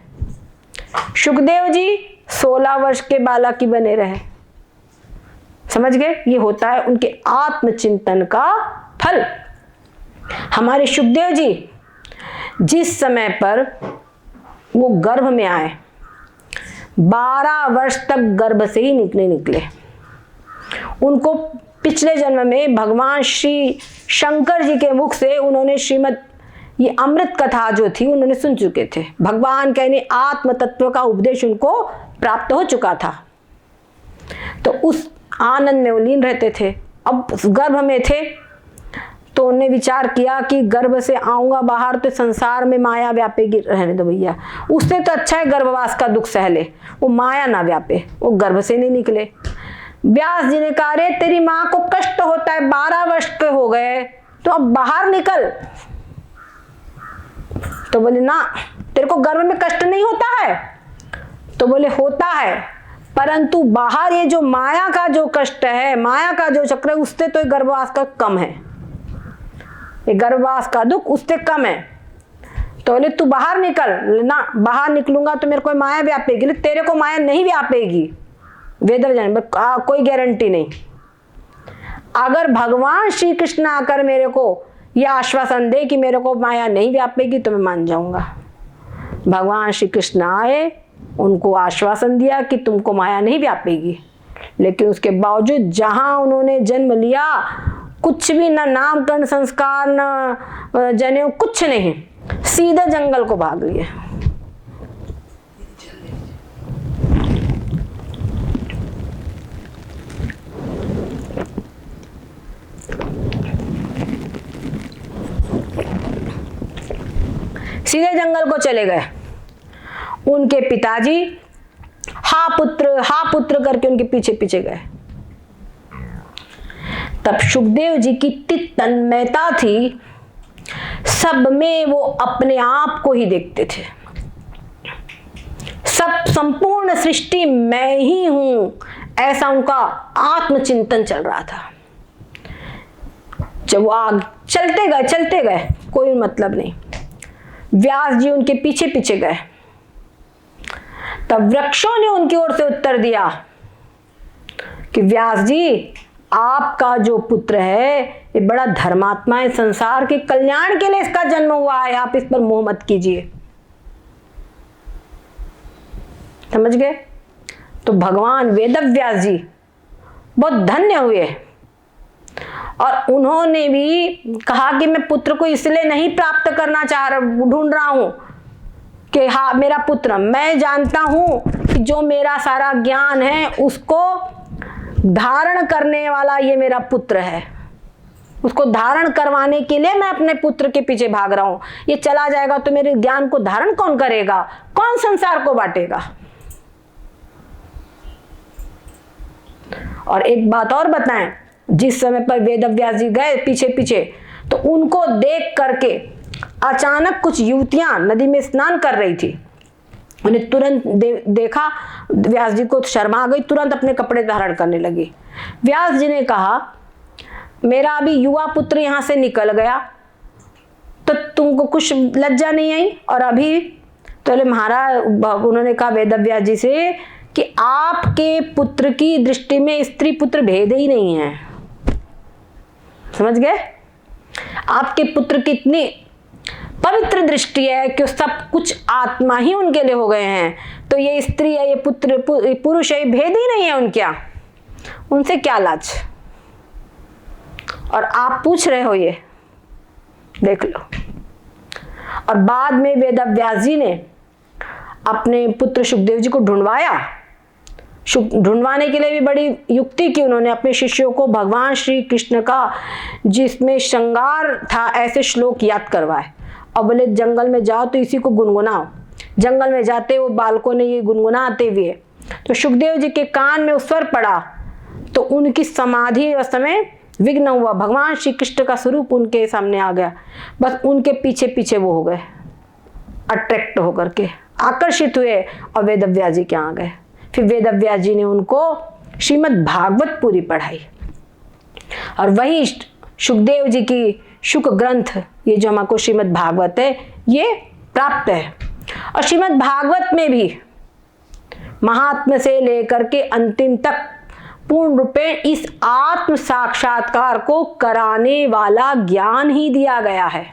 सुखदेव जी 16 वर्ष के बालक ही बने रहे। समझ गए? ये होता है उनके आत्मचिंतन का फल। हमारे सुखदेव जी जिस समय पर वो गर्भ में आए, 12 वर्ष तक गर्भ से ही निकले। उनको पिछले जन्म में भगवान श्री शंकर जी के मुख से उन्होंने श्रीमद् ये अमृत कथा जो थी उन्होंने सुन चुके थे। भगवान कहने आत्म तत्व का उपदेश उनको प्राप्त हो चुका था। तो उस आनंद में वो लीन रहते थे। अब गर्भ में थे तो उन्होंने विचार किया कि गर्भ से आऊंगा बाहर तो संसार में माया व्यापेगी, रहने दो भैया, उससे तो अच्छा है गर्भवास का दुख सह ले, वो माया ना व्यापे। वो गर्भ से नहीं निकले। व्यास जी ने कहा, रे तेरी माँ को कष्ट होता है, 12 वर्ष के हो गए, तो अब बाहर निकल। तो बोले ना, तेरे को गर्भ में कष्ट नहीं होता है? तो बोले होता है, परंतु बाहर ये जो माया का जो कष्ट है, माया का जो चक्र है, उससे तो गर्भवास का कम है। ये गर्भवास का दुख उससे कम है। तो बोले तू बाहर निकल। ना, बाहर निकलूंगा तो मेरे को माया व्यापेगी। तेरे को माया नहीं व्यापेगी, वेदर्जन कोई गारंटी नहीं। अगर भगवान श्री कृष्ण आकर मेरे को यह आश्वासन दे कि मेरे को माया नहीं व्यापेगी तो मैं मान जाऊंगा। भगवान श्री कृष्ण आए, उनको आश्वासन दिया कि तुमको माया नहीं व्यापेगी, लेकिन उसके बावजूद जहां उन्होंने जन्म लिया, कुछ भी ना नामकरण संस्कार न जनेऊ, कुछ नहीं, सीधे जंगल को भाग लिए। सीधे जंगल को चले गए। उनके पिताजी हा पुत्र करके उनके पीछे पीछे गए। तब सुखदेव जी की इतनी तन्मयता थी, सब में वो अपने आप को ही देखते थे। सब संपूर्ण सृष्टि मैं ही हूं, ऐसा उनका आत्मचिंतन चल रहा था। जब वो आगे चलते गए, कोई मतलब नहीं। व्यास जी उनके पीछे पीछे गए। तब वृक्षों ने उनकी ओर से उत्तर दिया कि व्यास जी, आपका जो पुत्र है ये बड़ा धर्मात्मा है, संसार के कल्याण के लिए इसका जन्म हुआ है, आप इस पर मोह मत कीजिए। समझ गए? तो भगवान वेदव्यास जी बहुत धन्य हुए और उन्होंने भी कहा कि मैं पुत्र को इसलिए नहीं प्राप्त करना ढूंढ रहा हूं कि हाँ मेरा पुत्र, मैं जानता हूं कि जो मेरा सारा ज्ञान है उसको धारण करने वाला ये मेरा पुत्र है, उसको धारण करवाने के लिए मैं अपने पुत्र के पीछे भाग रहा हूं। ये चला जाएगा तो मेरे ज्ञान को धारण कौन करेगा, कौन संसार को बांटेगा। और एक बात और बताएं, जिस समय पर वेदव्यास जी गए पीछे पीछे तो उनको देख करके अचानक कुछ युवतियां नदी में स्नान कर रही थी। उन्हें तुरंत देखा, व्यास जी को शर्मा आ गई, तुरंत अपने कपड़े धारण करने लगी। व्यास जी ने कहा मेरा अभी युवा पुत्र यहां से निकल गया तो तुमको कुछ लज्जा नहीं आई? और अभी तो महाराज उन्होंने कहा वेदव्यास जी से कि आपके पुत्र की दृष्टि में स्त्री पुत्र भेद ही नहीं है। समझ गए? आपके पुत्र की इतनी पवित्र दृष्टि है कि सब कुछ आत्मा ही उनके लिए हो गए हैं, तो ये स्त्री है, ये पुत्र पुरुष है, भेद ही नहीं है उनके यहाँ, उनसे क्या लाज। और आप पूछ रहे हो, ये देख लो। और बाद में वेदव्यास जी ने अपने पुत्र शुकदेव जी को ढूंढवाया। ढूंढवाने के लिए भी बड़ी युक्ति की उन्होंने, अपने शिष्यों को भगवान श्री कृष्ण का जिसमें श्रृंगार था ऐसे श्लोक याद करवाए और बोले जंगल में जाओ तो इसी को गुनगुनाओ। जंगल में जाते वो बालकों ने ये गुनगुनाते हुए तो शुकदेव जी के कान में उस स्वर पड़ा तो उनकी समाधि अवस्था में विघ्न हुआ, भगवान श्री कृष्ण का स्वरूप उनके सामने आ गया। बस उनके पीछे पीछे वो हो गए, अट्रैक्ट होकर के आकर्षित हुए और वेदव्यास जी के आ गए। फिर वेदव्यास जी ने उनको श्रीमद् भागवत पूरी पढ़ाई और वही शुकदेव जी की शुक ग्रंथ, ये जो हमको श्रीमद् भागवत है ये प्राप्त है। और श्रीमद् भागवत में भी महात्म्य से लेकर के अंतिम तक पूर्ण रूपे इस आत्म साक्षात्कार को कराने वाला ज्ञान ही दिया गया है।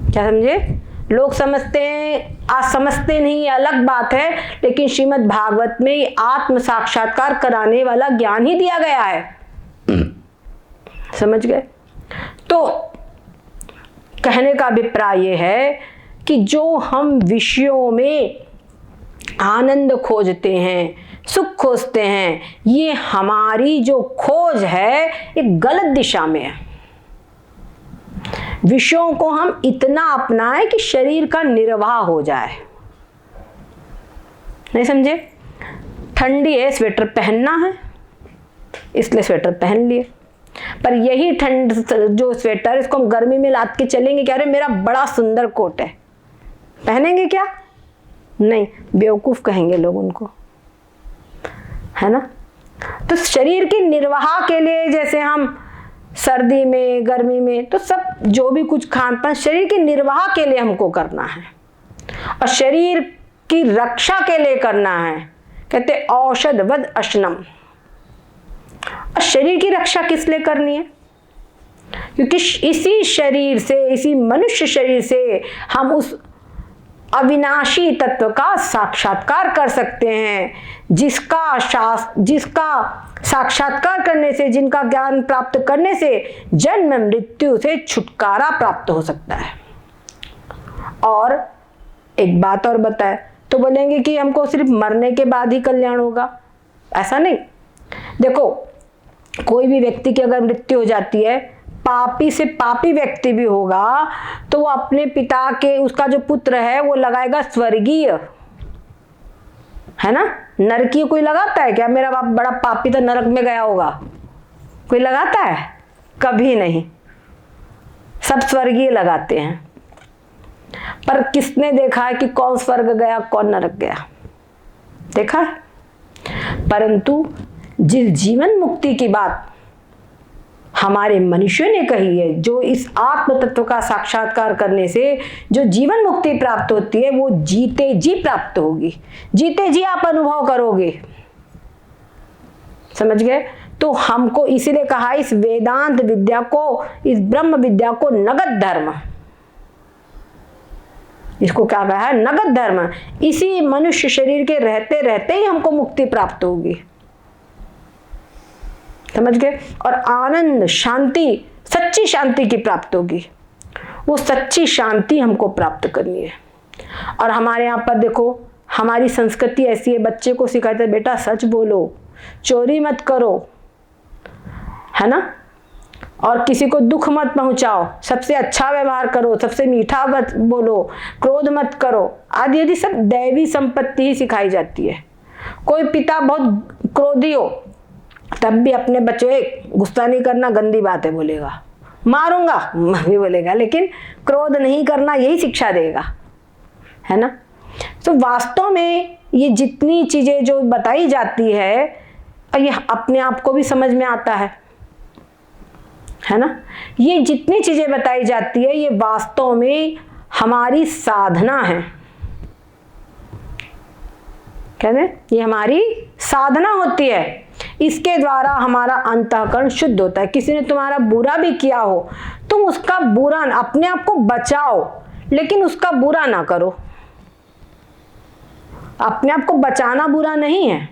क्या समझे? लोग समझते हैं, आज समझते नहीं, अलग बात है, लेकिन श्रीमद् भागवत में आत्म साक्षात्कार कराने वाला ज्ञान ही दिया गया है। समझ गए? तो कहने का अभिप्राय यह है कि जो हम विषयों में आनंद खोजते हैं, सुख खोजते हैं, ये हमारी जो खोज है एक गलत दिशा में है। विषयों को हम इतना अपनाएं कि शरीर का निर्वाह हो जाए। नहीं समझे? ठंडी है, स्वेटर पहनना है, इसलिए स्वेटर पहन लिए, पर यही ठंड जो स्वेटर इसको हम गर्मी में लाद के चलेंगे, कह रहे मेरा बड़ा सुंदर कोट है, पहनेंगे क्या? नहीं, बेवकूफ कहेंगे लोग उनको, है ना? तो शरीर के निर्वाह के लिए जैसे हम सर्दी में, गर्मी में, तो सब जो भी कुछ खान पान शरीर के निर्वाह के लिए हमको करना है और शरीर की रक्षा के लिए करना है। कहते औषधवद अशनम। और शरीर की रक्षा किस लिए करनी है? क्योंकि इसी शरीर से, इसी मनुष्य शरीर से हम उस अविनाशी तत्व का साक्षात्कार कर सकते हैं, जिसका साक्षात्कार करने से, जिनका ज्ञान प्राप्त करने से जन्म मृत्यु से छुटकारा प्राप्त हो सकता है। और एक बात और बताए तो बोलेंगे कि हमको सिर्फ मरने के बाद ही कल्याण होगा, ऐसा नहीं। देखो, कोई भी व्यक्ति की अगर मृत्यु हो जाती है, पापी से पापी व्यक्ति भी होगा तो वो अपने पिता के, उसका जो पुत्र है वो लगाएगा स्वर्गीय, है ना? नरकीय कोई लगाता है क्या? मेरा बाप बड़ा पापी था, नरक में गया होगा, कोई लगाता है? कभी नहीं। सब स्वर्गीय लगाते हैं। पर किसने देखा है कि कौन स्वर्ग गया कौन नरक गया? देखा है? परंतु जिस जीवन मुक्ति की बात हमारे मनुष्यों ने कही है, जो इस आत्म तत्व का साक्षात्कार करने से जो जीवन मुक्ति प्राप्त होती है, वो जीते जी प्राप्त होगी, जीते जी आप अनुभव करोगे। समझ गए? तो हमको इसीलिए कहा इस वेदांत विद्या को, इस ब्रह्म विद्या को नगद धर्म, इसको क्या कहा है? नगद धर्म। इसी मनुष्य शरीर के रहते रहते ही हमको मुक्ति प्राप्त होगी, समझ गए? और आनंद, शांति, सच्ची शांति की प्राप्त होगी। वो सच्ची शांति हमको प्राप्त करनी है। और हमारे यहाँ पर देखो, हमारी संस्कृति ऐसी है, बच्चे को सिखाते हैं बेटा सच बोलो, चोरी मत करो, है ना, और किसी को दुख मत पहुंचाओ, सबसे अच्छा व्यवहार करो, सबसे मीठा मत बोलो, क्रोध मत करो आदि आदि सब दैवी संपत्ति ही सिखाई जाती है। कोई पिता बहुत क्रोधी हो तब भी अपने बच्चों गुस्सा नहीं करना, गंदी बात है बोलेगा, मारूंगा भी बोलेगा, लेकिन क्रोध नहीं करना यही शिक्षा देगा, है ना। तो वास्तव में ये जितनी चीजें जो बताई जाती है, ये अपने आप को भी समझ में आता है ना। ये जितनी चीजें बताई जाती है ये वास्तव में हमारी साधना है, कहते हैं ये हमारी साधना होती है। इसके द्वारा हमारा अंतःकरण शुद्ध होता है। किसी ने तुम्हारा बुरा भी किया हो, तुम उसका बुरा, अपने आप को बचाओ लेकिन उसका बुरा ना करो। अपने आप को बचाना बुरा नहीं है।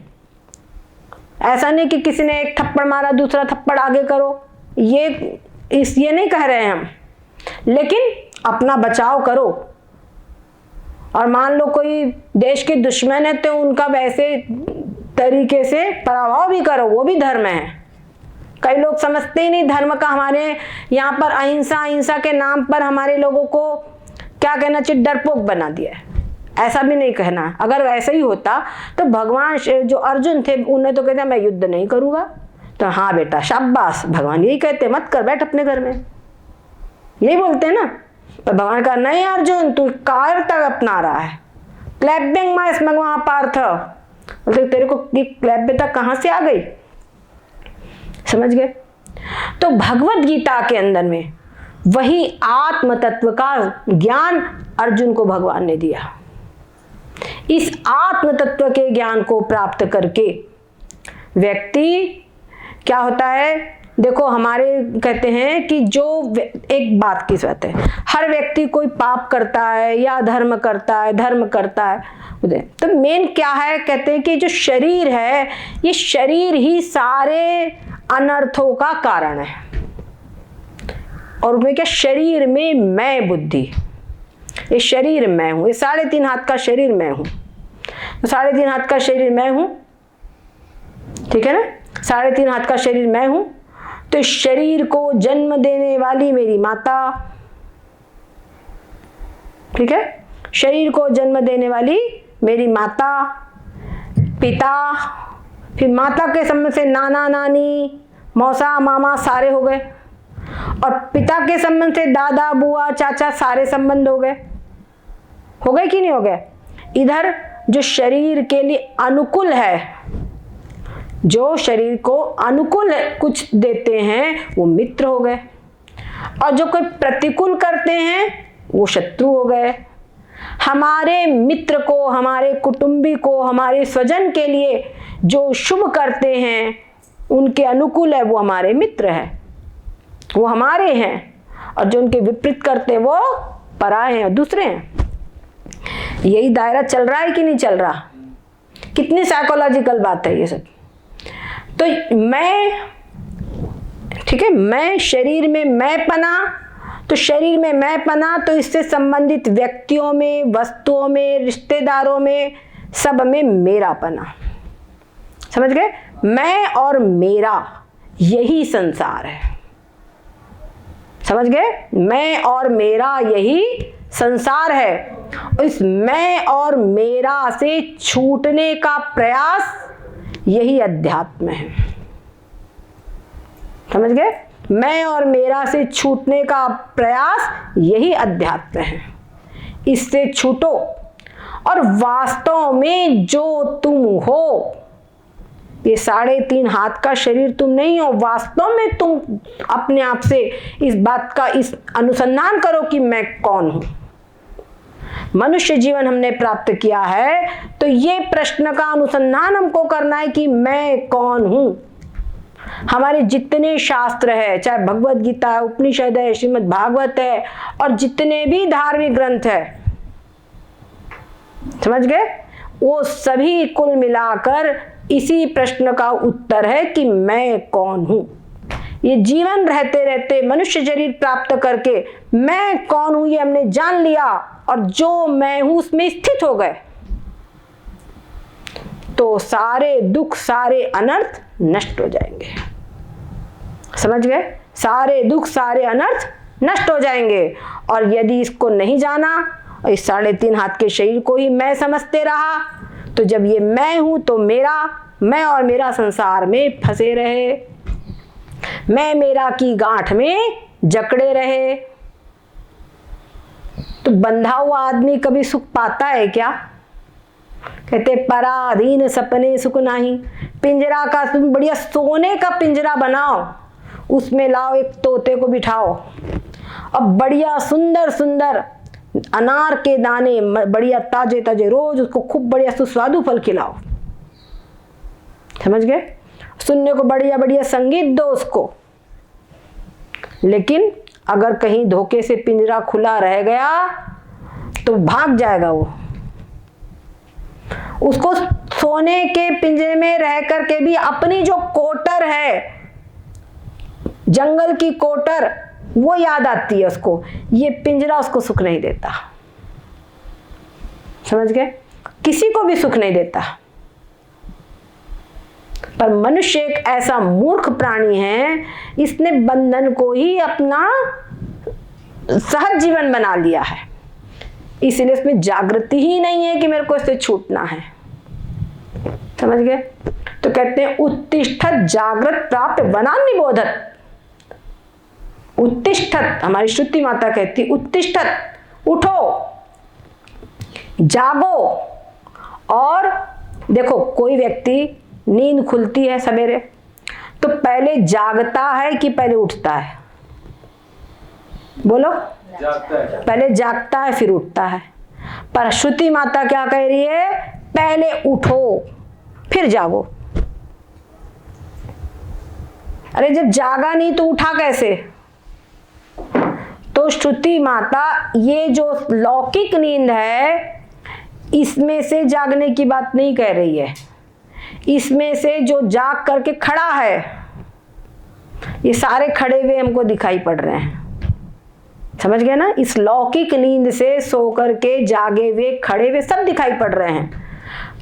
ऐसा नहीं कि किसी ने एक थप्पड़ मारा दूसरा थप्पड़ आगे करो, ये नहीं कह रहे हैं हम, लेकिन अपना बचाव करो। और मान लो कोई देश के दुश्मन है तो उनका वैसे तरीके से पराभव भी करो, वो भी धर्म है। कई लोग समझते ही नहीं धर्म का। हमारे यहाँ पर अहिंसा के नाम पर हमारे लोगों को क्या कहना चाहिए, डरपोक बना दिया है। ऐसा भी नहीं कहना। अगर वैसा ही होता तो भगवान जो अर्जुन थे उन्हें तो कहते मैं युद्ध नहीं करूंगा, तो हाँ बेटा शाबाश, भगवान यही कहते मत कर, बैठ अपने घर में, यही बोलते हैं ना। पर भगवान का नहीं अर्जुन तू कायरता अपना रहा है, क्लैपिंग माइस मंगवा पार्थ, बोलते तेरे को क्लैप्यता कहां से आ गई, समझ गए। तो भगवत गीता के अंदर में वही आत्म तत्व का ज्ञान अर्जुन को भगवान ने दिया। इस आत्म तत्व के ज्ञान को प्राप्त करके व्यक्ति क्या होता है, देखो हमारे कहते हैं कि जो एक बात की बात है, हर व्यक्ति कोई पाप करता है या धर्म करता है, तो मेन क्या है, कहते हैं कि जो शरीर है ये शरीर ही सारे अनर्थों का कारण है। और उसमें क्या, शरीर में मैं बुद्धि, ये शरीर मैं हूं, ये 3.5 हाथ का शरीर मैं हूं, तो 3.5 हाथ का शरीर मैं हूं, ठीक है ना, 3.5 हाथ का शरीर मैं हूं। तो इस शरीर को जन्म देने वाली मेरी माता, ठीक है, शरीर को जन्म देने वाली मेरी माता, पिता, फिर माता के संबंध से नाना नानी मौसा मामा सारे हो गए, और पिता के संबंध से दादा बुआ चाचा सारे संबंध हो गए कि नहीं हो गए। इधर जो शरीर के लिए अनुकूल है, जो शरीर को अनुकूल कुछ देते हैं वो मित्र हो गए, और जो कोई प्रतिकूल करते हैं वो शत्रु हो गए। हमारे मित्र को, हमारे कुटुंबी को, हमारे स्वजन के लिए जो शुभ करते हैं उनके अनुकूल है वो हमारे मित्र हैं, वो हमारे हैं, और जो उनके विपरीत करते हैं वो पराये हैं, दूसरे हैं। यही दायरा चल रहा है कि नहीं चल रहा? कितनी साइकोलॉजिकल बात है ये सब। तो मैं, ठीक है, मैं शरीर में मैं पना, तो शरीर में मैं पना तो इससे संबंधित व्यक्तियों में, वस्तुओं में, रिश्तेदारों में, सब में मेरा पना, समझ गए। मैं और मेरा यही संसार है, समझ गए। मैं और मेरा यही संसार है। इस मैं और मेरा से छूटने का प्रयास यही अध्यात्म है, समझ गए। मैं और मेरा से छूटने का प्रयास यही अध्यात्म है। इससे छूटो, और वास्तव में जो तुम हो, ये 3.5 हाथ का शरीर तुम नहीं हो। वास्तव में तुम अपने आप से इस बात का इस अनुसंधान करो कि मैं कौन हूं। मनुष्य जीवन हमने प्राप्त किया है तो ये प्रश्न का अनुसंधान हमको करना है कि मैं कौन हूं। हमारे जितने शास्त्र है, चाहे भगवत गीता है, उपनिषद है, श्रीमद् भागवत है, और जितने भी धार्मिक ग्रंथ है, समझ गए, वो सभी कुल मिलाकर इसी प्रश्न का उत्तर है कि मैं कौन हूं। ये जीवन रहते रहते मनुष्य शरीर प्राप्त करके मैं कौन हूं ये हमने जान लिया, और जो मैं हूं उसमें स्थित हो गए, तो सारे दुख सारे अनर्थ नष्ट हो जाएंगे। समझ गए, सारे दुख सारे अनर्थ नष्ट हो जाएंगे। और यदि इसको नहीं जाना, इस 3.5 हाथ के शरीर को ही मैं समझते रहा, तो जब ये मैं हूं तो मैं और मेरा संसार में फंसे रहे, मैं मेरा की गांठ में जकड़े रहे। तो बंधा हुआ आदमी कभी सुख पाता है क्या? कहते पराधीन सपने सुख नहीं। पिंजरा का तुम बढ़िया सोने का पिंजरा बनाओ, उसमें लाओ एक तोते को बिठाओ, अब बढ़िया सुंदर सुंदर अनार के दाने बढ़िया ताजे ताजे रोज उसको खूब बढ़िया सुस्वादु फल खिलाओ, समझ गए, सुनने को बढ़िया बढ़िया संगीत दो उसको। लेकिन अगर कहीं धोखे से पिंजरा खुला रह गया तो भाग जाएगा वो। उसको सोने के पिंजरे में रह करके भी अपनी जो कोटर है, जंगल की कोटर, वो याद आती है उसको। ये पिंजरा उसको सुख नहीं देता, समझ गए, किसी को भी सुख नहीं देता। पर मनुष्य एक ऐसा मूर्ख प्राणी है, इसने बंधन को ही अपना सहज जीवन बना लिया है, इसलिए इसमें जागृति ही नहीं है कि मेरे को इससे छूटना है, समझ गए। तो कहते हैं उत्तिष्ठत जागृत प्राप्त वनान निबोधत। उत्तिष्ठत, हमारी श्रुति माता कहती उत्तिष्ठत, उठो, जागो। और देखो, कोई व्यक्ति नींद खुलती है सवेरे तो पहले जागता है कि पहले उठता है? बोलो, जागता है। पहले जागता है फिर उठता है। पर श्रुति माता क्या कह रही है? पहले उठो फिर जागो। अरे जब जागा नहीं तो उठा कैसे? तो श्रुति माता ये जो लौकिक नींद है, इसमें से जागने की बात नहीं कह रही है, इसमें से जो जाग करके खड़ा है, ये सारे खड़े हुए हमको दिखाई पड़ रहे हैं, समझ गए ना। इस लौकिक नींद से सो करके जागे हुए खड़े हुए सब दिखाई पड़ रहे हैं,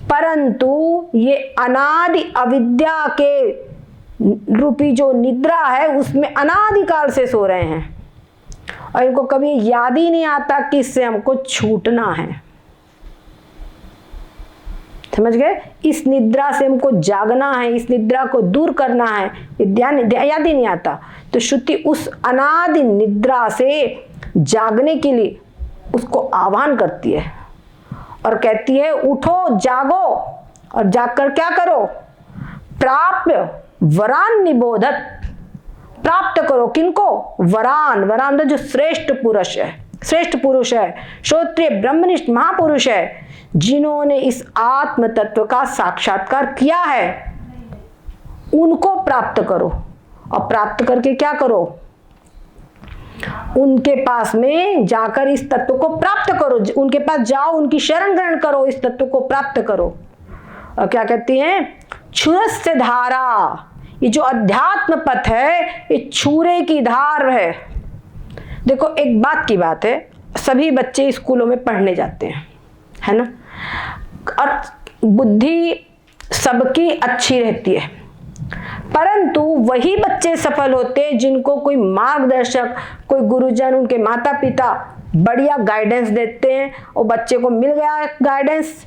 परंतु ये अनादि अविद्या के रूपी जो निद्रा है उसमें अनादिकाल से सो रहे हैं, और इनको कभी याद ही नहीं आता कि इससे हमको छूटना है, समझ गए। इस निद्रा से हमको जागना है, इस निद्रा को दूर करना है, याद ही नहीं आता। तो श्रुति उस अनादि निद्रा से जागने के लिए उसको आह्वान करती है और कहती है उठो, जागो, और जागकर क्या करो? प्राप्त वरान निबोधत, प्राप्त करो किनको? वरान, वरान जो श्रेष्ठ पुरुष है, श्रेष्ठ पुरुष है, श्रोत्रिय ब्रह्मनिष्ठ महापुरुष है, जिन्होंने इस आत्म तत्व का साक्षात्कार किया है, उनको प्राप्त करो। और प्राप्त करके क्या करो? उनके पास में जाकर इस तत्व को प्राप्त करो, उनके पास जाओ, उनकी शरण ग्रहण करो, इस तत्व को प्राप्त करो। और क्या कहती हैं? क्षुरस्य धारा, ये जो अध्यात्म पथ है ये छुरे की धार है। देखो, एक बात की बात है, सभी बच्चे स्कूलों में पढ़ने जाते हैं, है ना, और बुद्धि सबकी अच्छी रहती है, परंतु वही बच्चे सफल होते हैं जिनको कोई मार्गदर्शक, कोई गुरुजन, उनके माता पिता बढ़िया गाइडेंस देते हैं, और बच्चे को मिल गया गाइडेंस,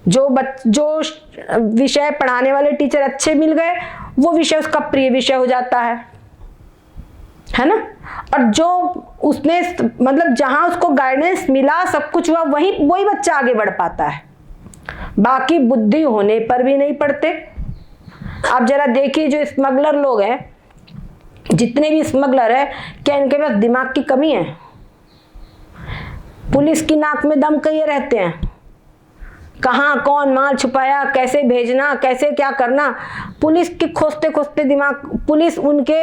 जो विषय पढ़ाने वाले टीचर अच्छे मिल गए, वो विषय उसका प्रिय विषय हो जाता है ना। और जो उसने मतलब जहां उसको गाइडेंस मिला, सब कुछ हुआ, वही बच्चा आगे बढ़ पाता है। बाकी बुद्धि होने पर भी नहीं पढ़ते। आप जरा देखिए, जो स्मगलर लोग हैं, जितने भी स्मगलर है, क्या इनके पास दिमाग की कमी है? पुलिस की नाक में दम किए रहते हैं, कहाँ कौन माल छुपाया, कैसे भेजना, कैसे क्या करना, पुलिस के खोजते खोजते दिमाग, पुलिस उनके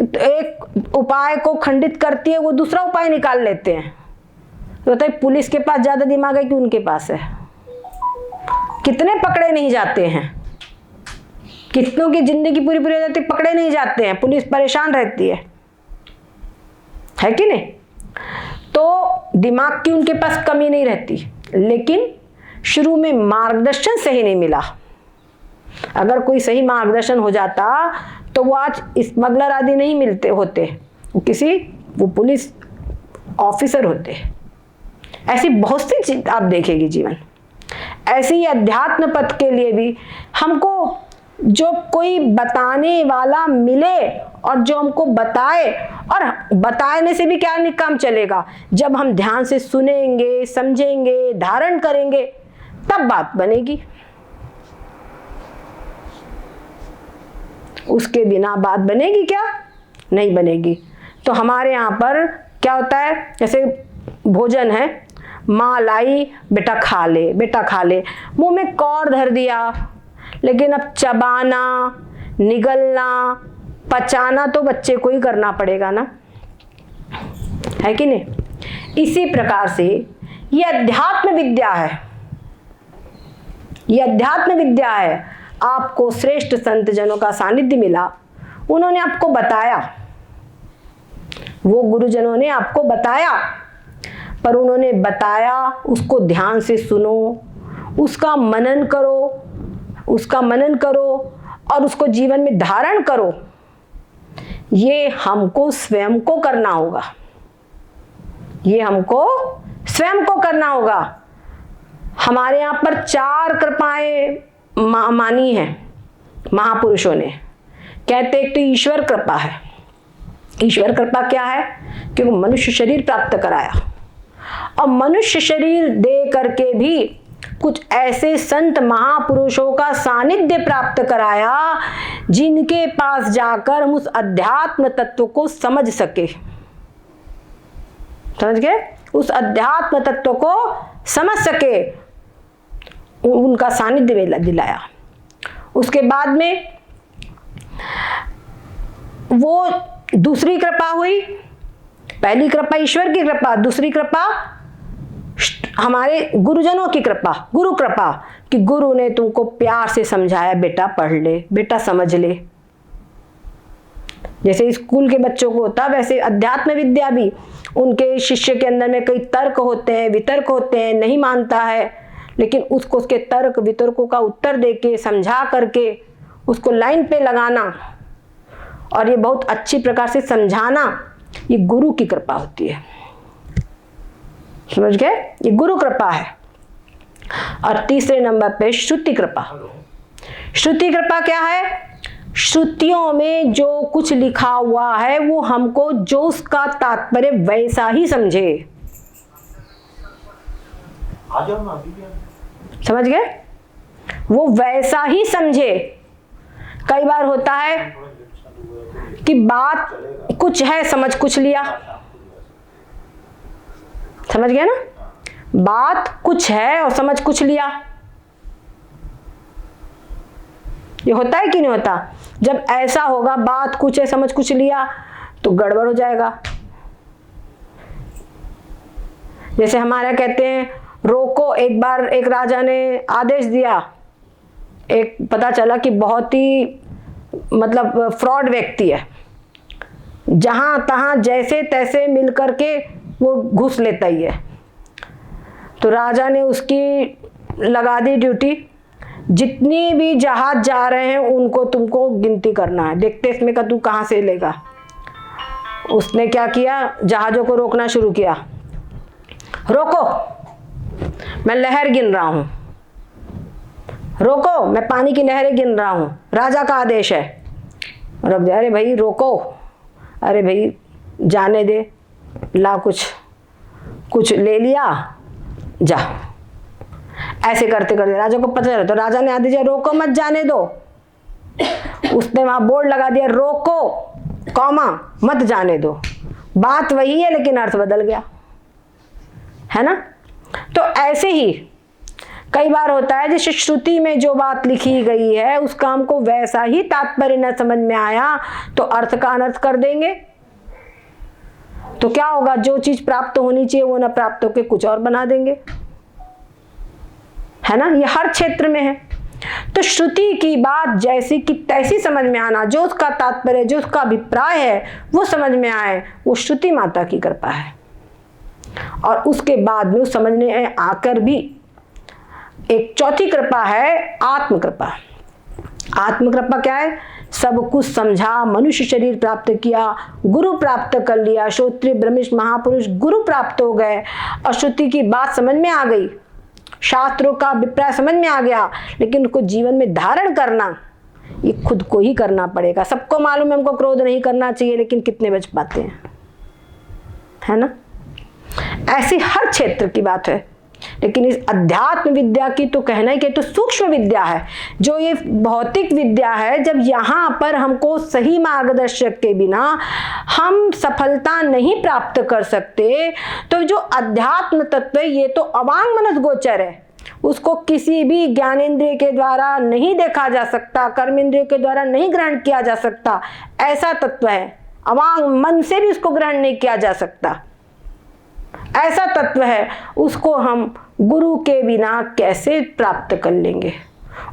एक उपाय को खंडित करती है, वो दूसरा उपाय निकाल लेते हैं। तो होता है पुलिस के पास ज्यादा दिमाग है कि उनके पास है? कितने पकड़े नहीं जाते हैं, कितनों की जिंदगी पूरी पूरी हो जाती, पकड़े नहीं जाते हैं, पुलिस परेशान रहती है कि नहीं? तो दिमाग की उनके पास कमी नहीं रहती, लेकिन शुरू में मार्गदर्शन सही नहीं मिला। अगर कोई सही मार्गदर्शन हो जाता तो वो आज स्मगलर आदि नहीं मिलते होते, वो पुलिस ऑफिसर होते। ऐसी बहुत सी चीज आप देखेगी जीवन। ऐसे ही अध्यात्म पथ के लिए भी हमको जो कोई बताने वाला मिले और जो हमको बताए, और बताने से भी क्या काम चलेगा, जब हम ध्यान से सुनेंगे, समझेंगे, धारण करेंगे, तब बात बनेगी। उसके बिना बात बनेगी क्या? नहीं बनेगी। तो हमारे यहाँ पर क्या होता है, जैसे भोजन है, माँ लाई, बेटा खा ले, बेटा खा ले, मुंह में कौर धर दिया, लेकिन अब चबाना, निगलना, पचाना तो बच्चे को ही करना पड़ेगा ना, है कि नहीं? इसी प्रकार से ये अध्यात्म विद्या है, ये अध्यात्म विद्या है। आपको श्रेष्ठ संत जनों का सानिध्य मिला, उन्होंने आपको बताया, वो गुरुजनों ने आपको बताया, पर उन्होंने बताया उसको ध्यान से सुनो, उसका मनन करो और उसको जीवन में धारण करो। ये हमको स्वयं को करना होगा, ये हमको स्वयं को करना होगा। हमारे यहाँ पर 4 कृपाएं मानी है महापुरुषों ने। कहते एक तो ईश्वर कृपा है। ईश्वर कृपा क्या है? कि वो मनुष्य शरीर प्राप्त कराया, और मनुष्य शरीर दे करके भी कुछ ऐसे संत महापुरुषों का सानिध्य प्राप्त कराया जिनके पास जाकर हम उस अध्यात्म तत्व को समझ सके। समझ गए? उस अध्यात्म तत्व को समझ सके, उनका सानिध्य दिलाया। उसके बाद में वो दूसरी कृपा हुई। पहली कृपा ईश्वर की कृपा, दूसरी कृपा हमारे गुरुजनों की कृपा, गुरु कृपा, कि गुरु ने तुमको प्यार से समझाया, बेटा पढ़ ले, बेटा समझ ले। जैसे स्कूल के बच्चों को होता, वैसे अध्यात्म विद्या भी, उनके शिष्य के अंदर में कई तर्क होते हैं, वितर्क होते हैं, नहीं मानता है, लेकिन उसको उसके तर्क वितर्कों का उत्तर देके, समझा करके उसको लाइन पे लगाना और ये बहुत अच्छी प्रकार से समझाना, ये गुरु की कृपा होती है। समझ गए? ये गुरु कृपा है। और तीसरे नंबर पे श्रुति कृपा। श्रुति कृपा क्या है? श्रुतियों में जो कुछ लिखा हुआ है वो हमको जो उसका तात्पर्य वैसा ही समझे। समझ गए? वो वैसा ही समझे। कई बार होता है कि बात कुछ है, समझ कुछ लिया। समझ गए ना? बात कुछ है और समझ कुछ लिया। ये होता है कि नहीं होता? जब ऐसा होगा, बात कुछ है समझ कुछ लिया, तो गड़बड़ हो जाएगा। जैसे हमारा कहते हैं रोको, एक बार एक राजा ने आदेश दिया, एक पता चला कि बहुत ही मतलब फ्रॉड व्यक्ति है, जहां तहां जैसे तैसे मिल करके वो घुस लेता ही है। तो राजा ने उसकी लगा दी ड्यूटी, जितनी भी जहाज जा रहे हैं उनको तुमको गिनती करना है, देखते इसमें का तू कहां से लेगा। उसने क्या किया? जहाजों को रोकना शुरू किया। रोको, मैं लहर गिन रहा हूं, रोको, मैं पानी की लहरें गिन रहा हूं, राजा का आदेश है। और अब अरे भाई रोको, अरे भाई जाने दे, ला कुछ ले लिया, जा। ऐसे करते करते राजा को पता चला, तो राजा ने आदेश दिया रोको मत जाने दो। उसने वहां बोर्ड लगा दिया रोको कॉमा मत जाने दो। बात वही है लेकिन अर्थ बदल गया, है ना? तो ऐसे ही कई बार होता है जैसे श्रुति में जो बात लिखी गई है उसका हमको वैसा ही तात्पर्य न समझ में आया तो अर्थ का अनर्थ कर देंगे, तो क्या होगा, जो चीज प्राप्त होनी चाहिए वो न प्राप्त होकर कुछ और बना देंगे, है ना। ये हर क्षेत्र में है। तो श्रुति की बात जैसी कि तैसी समझ में आना, जो उसका तात्पर्य, जो उसका अभिप्राय है वो समझ में आए, वो श्रुति माता की कृपा है। और उसके बाद में उस समझने आकर भी एक चौथी कृपा है आत्म कृपा। आत्म कृपा क्या है? सब कुछ समझा, मनुष्य शरीर प्राप्त किया, गुरु प्राप्त कर लिया, श्रोत्रिय ब्रह्मिष्ठ महापुरुष गुरु प्राप्त हो गए और श्रुति की बात समझ में आ गई, शास्त्रों का अभिप्राय समझ में आ गया, लेकिन उसको जीवन में धारण करना ये खुद को ही करना पड़ेगा। सबको मालूम है हमको क्रोध नहीं करना चाहिए, लेकिन कितने बच पाते हैं, है ना। ऐसी हर क्षेत्र की बात है। लेकिन इस अध्यात्म विद्या की तो कहना ही कि तो सूक्ष्म विद्या है, जो ये भौतिक विद्या है, जब यहाँ पर हमको सही मार्गदर्शक के बिना हम सफलता नहीं प्राप्त कर सकते, तो जो अध्यात्म तत्व है ये तो अवांग मनस गोचर है, उसको किसी भी ज्ञानेंद्रिय के द्वारा नहीं देखा जा सकता, कर्मेंद्रिय के द्वारा नहीं ग्रहण किया जा सकता, ऐसा तत्व है। अवांग मन से भी उसको ग्रहण नहीं किया जा सकता, ऐसा तत्व है। उसको हम गुरु के बिना कैसे प्राप्त कर लेंगे?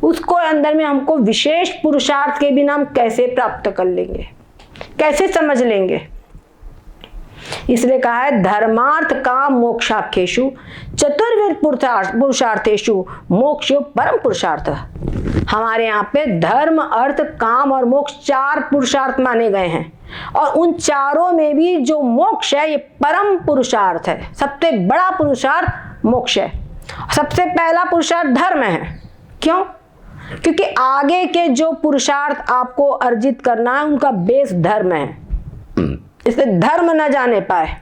उसको अंदर में हमको विशेष पुरुषार्थ के बिना हम कैसे प्राप्त कर लेंगे, कैसे समझ लेंगे? इसलिए कहा है धर्मार्थ काम मोक्षाख्येषु चतुर्विध पुरुषार्थेषु मोक्षो परम पुरुषार्थ। हमारे यहाँ पे धर्म, अर्थ, काम और मोक्ष 4 पुरुषार्थ माने गए हैं, और उन चारों में भी जो मोक्ष है ये परम पुरुषार्थ है। सबसे बड़ा पुरुषार्थ मोक्ष है। सबसे पहला पुरुषार्थ धर्म है। क्यों? क्योंकि आगे के जो पुरुषार्थ आपको अर्जित करना है उनका बेस धर्म है, इसलिए धर्म न जाने पाए।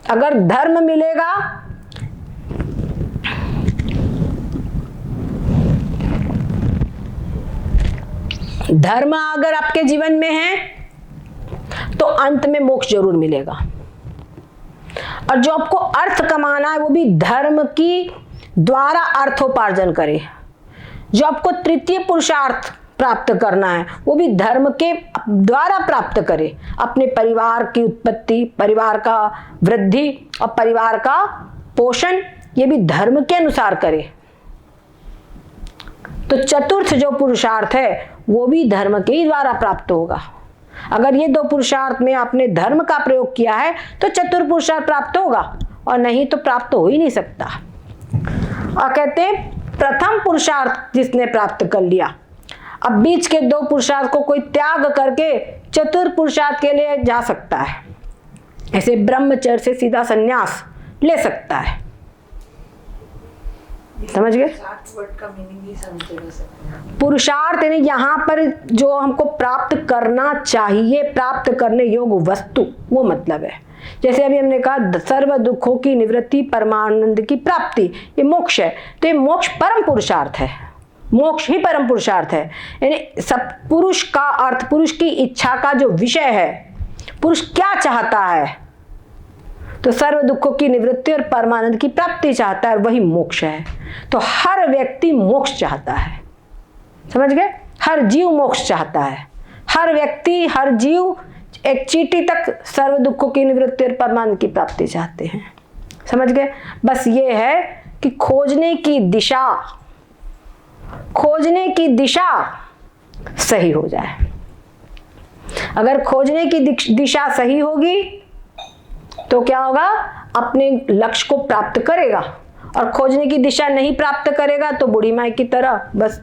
अगर धर्म मिलेगा धर्म अगर आपके जीवन में है तो अंत में मोक्ष जरूर मिलेगा। और जो आपको अर्थ कमाना है वो भी धर्म की द्वारा अर्थोपार्जन करे। जो आपको तृतीय पुरुषार्थ प्राप्त करना है वो भी धर्म के द्वारा प्राप्त करे। अपने परिवार की उत्पत्ति, परिवार का वृद्धि और परिवार का पोषण ये भी धर्म के अनुसार करे। तो चतुर्थ जो पुरुषार्थ है वो भी धर्म के ही द्वारा प्राप्त होगा। अगर ये 2 पुरुषार्थ में आपने धर्म का प्रयोग किया है तो चतुर्थ पुरुषार्थ प्राप्त होगा, और नहीं तो प्राप्त हो ही नहीं सकता। और कहते हैं प्रथम पुरुषार्थ जिसने प्राप्त कर लिया, अब बीच के 2 पुरुषार्थ को कोई त्याग करके चतुर्थ पुरुषार्थ के लिए जा सकता है। ऐसे ब्रह्मचर्य से सीधा संन्यास ले सकता है। समझ गए? पुरुषार्थ यानी यहाँ पर जो हमको प्राप्त करना चाहिए, प्राप्त करने योग्य वस्तु, वो मतलब है। जैसे अभी हमने कहा सर्व दुखों की निवृत्ति, परमानंद की प्राप्ति, ये मोक्ष है। तो ये मोक्ष परम पुरुषार्थ है, मोक्ष ही परम पुरुषार्थ है। यानी सब पुरुष का अर्थ, पुरुष की इच्छा का जो विषय है, पुरुष क्या चाहता है, तो सर्व दुखों की निवृत्ति और परमानंद की प्राप्ति चाहता है, वही मोक्ष है। तो हर व्यक्ति मोक्ष चाहता है। समझ गए? हर जीव मोक्ष चाहता है। हर व्यक्ति, हर जीव एक चींटी तक सर्व दुखों की निवृत्ति और परमानंद की प्राप्ति चाहते हैं। समझ गए? बस ये है कि खोजने की दिशा सही हो जाए। अगर खोजने की दिशा सही होगी तो क्या होगा? अपने लक्ष्य को प्राप्त करेगा। और खोजने की दिशा नहीं प्राप्त करेगा तो बूढ़ी माई की तरह बस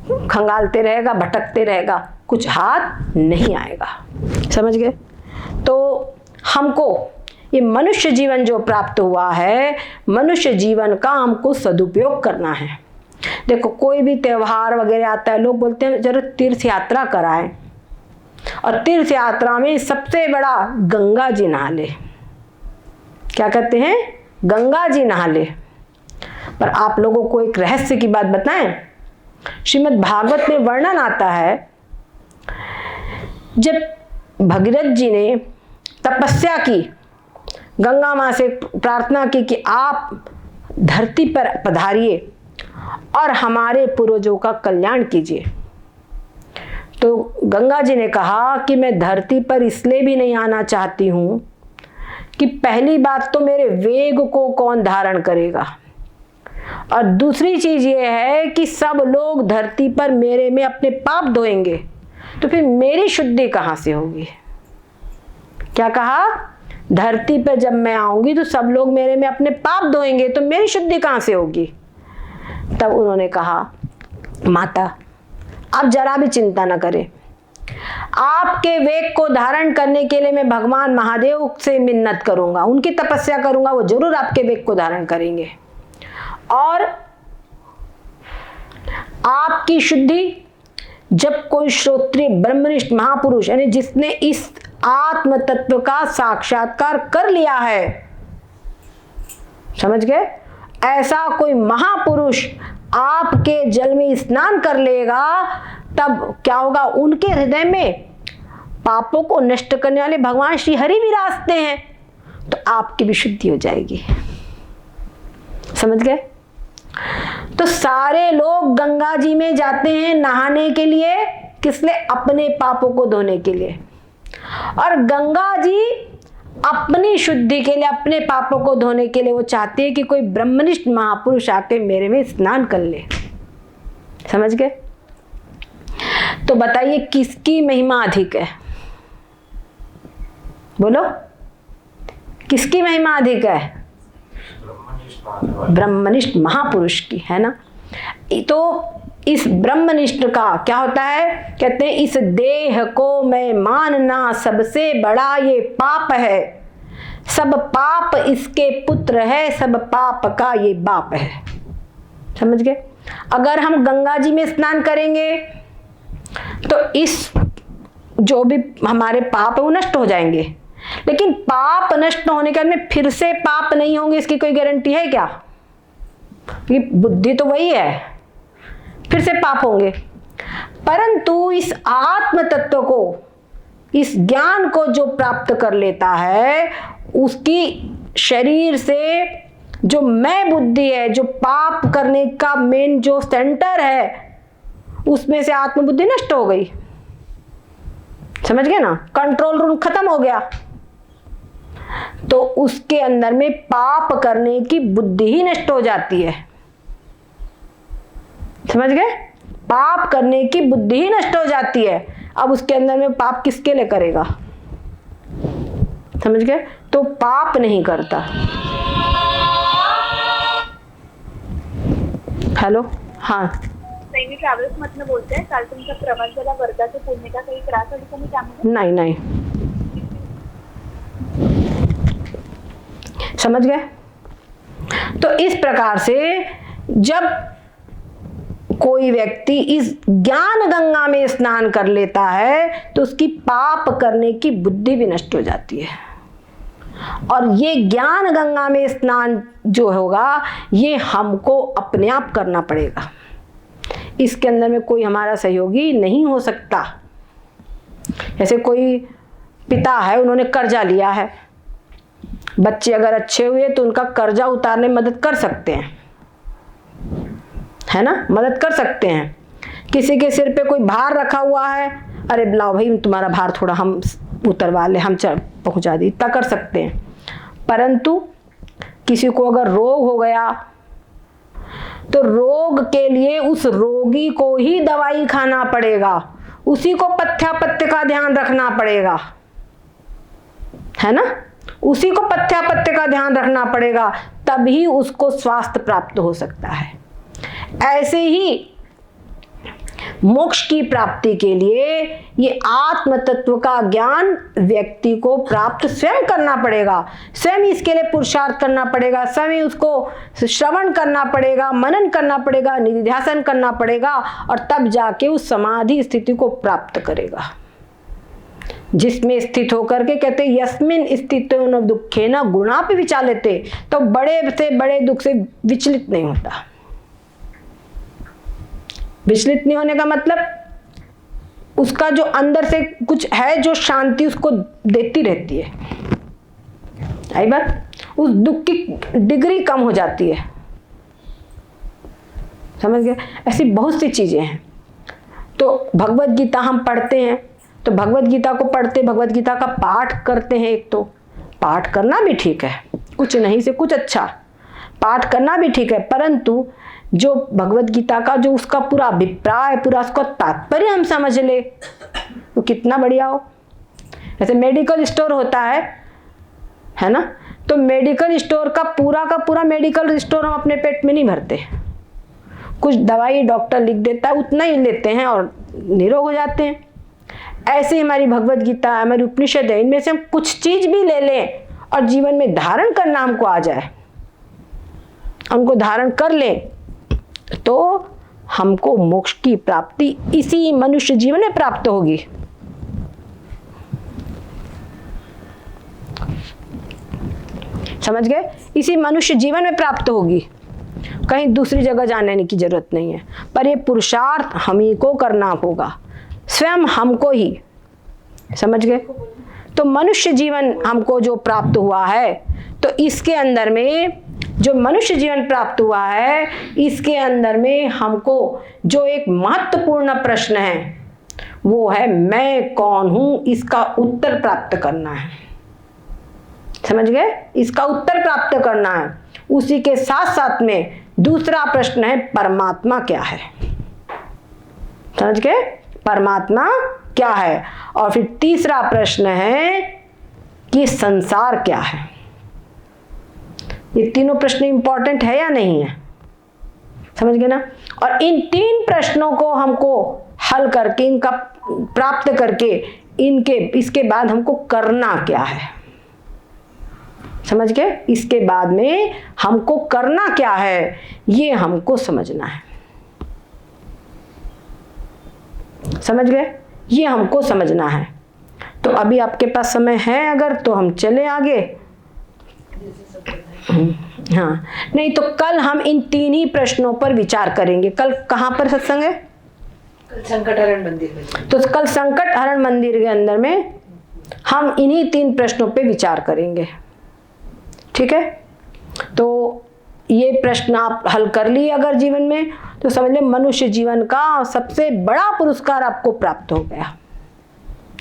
खंगालते रहेगा, भटकते रहेगा, कुछ हाथ नहीं आएगा। समझ गए? तो हमको ये मनुष्य जीवन जो प्राप्त हुआ है, मनुष्य जीवन का हमको सदुपयोग करना है। देखो कोई भी त्योहार वगैरह आता है, लोग बोलते हैं जरा तीर्थ यात्रा कराएं, और तीर्थ यात्रा में सबसे बड़ा गंगा जी नहा ले। क्या कहते हैं? गंगा जी नहा ले। पर आप लोगों को एक रहस्य की बात बताएं, श्रीमद् भागवत में वर्णन आता है जब भगीरथ जी ने तपस्या की, गंगा माँ से प्रार्थना की कि आप धरती पर पधारिए और हमारे पूर्वजों का कल्याण कीजिए। तो गंगा जी ने कहा कि मैं धरती पर इसलिए भी नहीं आना चाहती हूँ कि पहली बात तो मेरे वेग को कौन धारण करेगा, और दूसरी चीज ये है कि सब लोग धरती पर मेरे में अपने पाप धोएंगे, तो फिर मेरी शुद्धि कहाँ से होगी। क्या कहा? धरती पर जब मैं आऊंगी तो सब लोग मेरे में अपने पाप धोएंगे, तो मेरी शुद्धि कहाँ से होगी। तब उन्होंने कहा, माता आप जरा भी चिंता न करें, आपके वेग को धारण करने के लिए मैं भगवान महादेव से मिन्नत करूंगा, उनकी तपस्या करूंगा, वो जरूर आपके वेग को धारण करेंगे और आपकी शुद्धि जब कोई श्रोत्रिय ब्रह्मनिष्ठ महापुरुष यानी जिसने इस आत्म तत्व का साक्षात्कार कर लिया है, समझ गए, ऐसा कोई महापुरुष आपके जल में स्नान कर लेगा, तब क्या होगा, उनके हृदय में पापों को नष्ट करने वाले भगवान श्री हरि विराजते हैं, तो आपकी भी शुद्धि हो जाएगी। समझ गए। तो सारे लोग गंगा जी में जाते हैं नहाने के लिए, किस लिए? अपने पापों को धोने के लिए। और गंगा जी अपनी शुद्धि के लिए, अपने पापों को धोने के लिए वो चाहती है कि कोई ब्रह्मनिष्ठ महापुरुष आके मेरे में स्नान कर ले। समझ गए। तो बताइए किसकी महिमा अधिक है? बोलो, किसकी महिमा अधिक है? ब्रह्मनिष्ठ महापुरुष की, है ना। तो इस ब्रह्मनिष्ठ का क्या होता है? कहते हैं इस देह को मैं मानना सबसे बड़ा ये पाप है, सब पाप इसके पुत्र है, सब पाप का ये बाप है। समझ गए। अगर हम गंगा जी में स्नान करेंगे तो इस जो भी हमारे पाप है वो नष्ट हो जाएंगे, लेकिन पाप नष्ट होने के बाद में फिर से पाप नहीं होंगे इसकी कोई गारंटी है क्या? ये बुद्धि तो वही है, फिर से पाप होंगे। परंतु इस आत्म तत्व को, इस ज्ञान को जो प्राप्त कर लेता है, उसकी शरीर से जो मैं बुद्धि है, जो पाप करने का मेन जो सेंटर है, उसमें से आत्म बुद्धि नष्ट हो गई। समझ गए ना, कंट्रोल रूम खत्म हो गया। तो उसके अंदर में पाप करने की बुद्धि ही नष्ट हो जाती है। समझ गए। पाप करने की बुद्धि ही नष्ट हो जाती है। अब उसके अंदर में पाप किसके लिए करेगा? समझ गए। तो पाप नहीं करता। हॅलो, हाँ मी ट्रॅव्हल्स मधनं बोलते. काल तुमचा प्रवास झाला, वर्गाचे पुणे का काही त्रास आला तुम्ही त्यामध्ये? नहीं नहीं, समझ गए। तो इस प्रकार से जब कोई व्यक्ति इस ज्ञान गंगा में स्नान कर लेता है तो उसकी पाप करने की बुद्धि भी नष्ट हो जाती है। और ये ज्ञान गंगा में स्नान जो होगा, ये हमको अपने आप करना पड़ेगा। इसके अंदर में कोई हमारा सहयोगी नहीं हो सकता। जैसे कोई पिता है, उन्होंने कर्जा लिया है, बच्चे अगर अच्छे हुए तो उनका कर्जा उतारने में मदद कर सकते हैं, है ना, मदद कर सकते हैं। किसी के सिर पे कोई भार रखा हुआ है, अरे लाओ भाई तुम्हारा भार थोड़ा हम उतरवा ले, हम पहुंचा दी, इतना कर सकते हैं। परंतु किसी को अगर रोग हो गया तो रोग के लिए उस रोगी को ही दवाई खाना पड़ेगा, उसी को पथ्यापथ्य का ध्यान रखना पड़ेगा, है ना, उसी को पथ्यापथ्य का ध्यान रखना पड़ेगा, तभी उसको स्वास्थ्य प्राप्त हो सकता है। ऐसे ही मोक्ष की प्राप्ति के लिए ये आत्म तत्व का ज्ञान व्यक्ति को प्राप्त स्वयं करना पड़ेगा, स्वयं इसके लिए पुरुषार्थ करना पड़ेगा, स्वयं उसको श्रवण करना पड़ेगा, मनन करना पड़ेगा, निधिध्यासन करना पड़ेगा, और तब जाके उस समाधि स्थिति को प्राप्त करेगा, जिसमें स्थित होकर के कहते यस्मिन स्थितो न दुखे न गुणापि विचालिते, तो बड़े से बड़े दुख से विचलित नहीं होता। विचलित नहीं होने का मतलब उसका जो अंदर से कुछ है, जो शांति उसको देती रहती है। आई बात, उस दुख की डिग्री कम हो जाती है। समझ गए? ऐसी बहुत सी चीज़ें हैं। तो भगवत गीता हम पढ़ते हैं, तो भगवत गीता को पढ़ते, भगवत गीता का पाठ करते हैं। एक तो पाठ करना भी ठीक है, कुछ नहीं से कुछ अच्छा, पाठ करना भी ठीक है, परंतु जो भगवत गीता का जो उसका पूरा अभिप्राय, पूरा उसका तात्पर्य हम समझ ले तो कितना बढ़िया हो। जैसे मेडिकल स्टोर होता है ना, तो मेडिकल स्टोर का पूरा मेडिकल स्टोर हम अपने पेट में नहीं भरते। कुछ दवाई डॉक्टर लिख देता है, उतना ही लेते हैं और निरोग हो जाते हैं। ऐसे ही हमारी भगवत गीता, हमारी उपनिषद है, इनमें से हम कुछ चीज भी ले लें और जीवन में धारण करना हमको आ जाए, उनको धारण कर लें, तो हमको मोक्ष की प्राप्ति इसी मनुष्य जीवन में प्राप्त होगी। समझ गए? इसी मनुष्य जीवन में प्राप्त होगी, कहीं दूसरी जगह जाने की जरूरत नहीं है। पर ये पुरुषार्थ हम ही को करना होगा, स्वयं हमको ही। समझ गए? तो मनुष्य जीवन हमको जो प्राप्त हुआ है, तो इसके अंदर में जो मनुष्य जीवन प्राप्त हुआ है, इसके अंदर में हमको जो एक महत्वपूर्ण प्रश्न है वो है मैं कौन हूं, इसका उत्तर प्राप्त करना है। समझ गए? इसका उत्तर प्राप्त करना है। उसी के साथ साथ में दूसरा प्रश्न है परमात्मा क्या है। समझ गए? परमात्मा क्या है। और फिर तीसरा प्रश्न है कि संसार क्या है। ये तीनों प्रश्न इंपॉर्टेंट है या नहीं है? समझ गए ना? और इन तीन प्रश्नों को हमको हल करके, इनका प्राप्त करके, इसके बाद हमको करना क्या है। समझ गए? इसके बाद में हमको करना क्या है, ये हमको समझना है। समझ गए? ये हमको समझना है। तो अभी आपके पास समय है अगर, तो हम चले आगे। हाँ, नहीं तो कल हम इन तीन ही प्रश्नों पर विचार करेंगे। कल कहाँ पर सत्संग है? संकट हरण मंदिर में। तो कल संकट हरण मंदिर के अंदर में हम इन्हीं तीन प्रश्नों पे विचार करेंगे। ठीक है? तो ये प्रश्न आप हल कर लिए अगर जीवन में, तो समझ ले मनुष्य जीवन का सबसे बड़ा पुरस्कार आपको प्राप्त हो गया।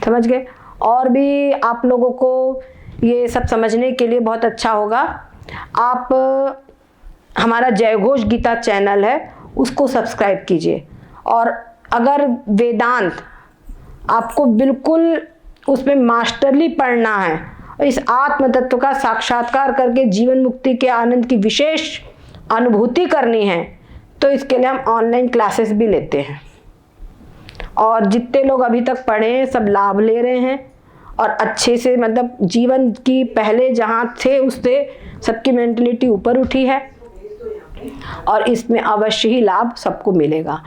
समझ गए? और भी आप लोगों को ये सब समझने के लिए बहुत अच्छा होगा, आप हमारा जय घोष गीता चैनल है उसको सब्सक्राइब कीजिए। और अगर वेदांत आपको बिल्कुल उसमें मास्टरली पढ़ना है, इस आत्म तत्व का साक्षात्कार करके जीवन मुक्ति के आनंद की विशेष अनुभूति करनी है, तो इसके लिए हम ऑनलाइन क्लासेस भी लेते हैं। और जितने लोग अभी तक पढ़े हैं सब लाभ ले रहे हैं और अच्छे से, मतलब जीवन की पहले जहाँ थे उससे सबकी मेंटलिटी ऊपर उठी है और इसमें अवश्य ही लाभ सबको मिलेगा।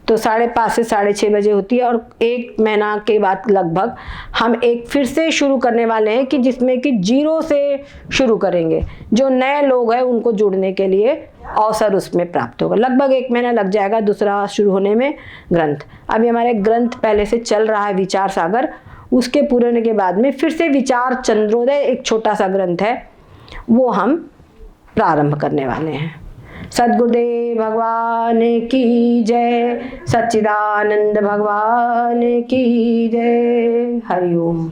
तो 5:30 से 6:30 बजे होती है और 1 महीना के बाद लगभग हम एक फिर से शुरू करने वाले हैं कि जिसमें कि 0 से शुरू करेंगे। जो नए लोग हैं उनको जुड़ने के लिए अवसर उसमें प्राप्त होगा। लगभग 1 महीना लग जाएगा दूसरा शुरू होने में ग्रंथ। अभी हमारे ग्रंथ पहले से चल रहा है विचार सागर, उसके पूरे होने के बाद में फिर से विचार चंद्रोदय एक छोटा सा ग्रंथ है वो हम प्रारंभ करने वाले हैं। सद्गुरुदेव भगवान की जय, सच्चिदानंद भगवान की जय। हरि ओम।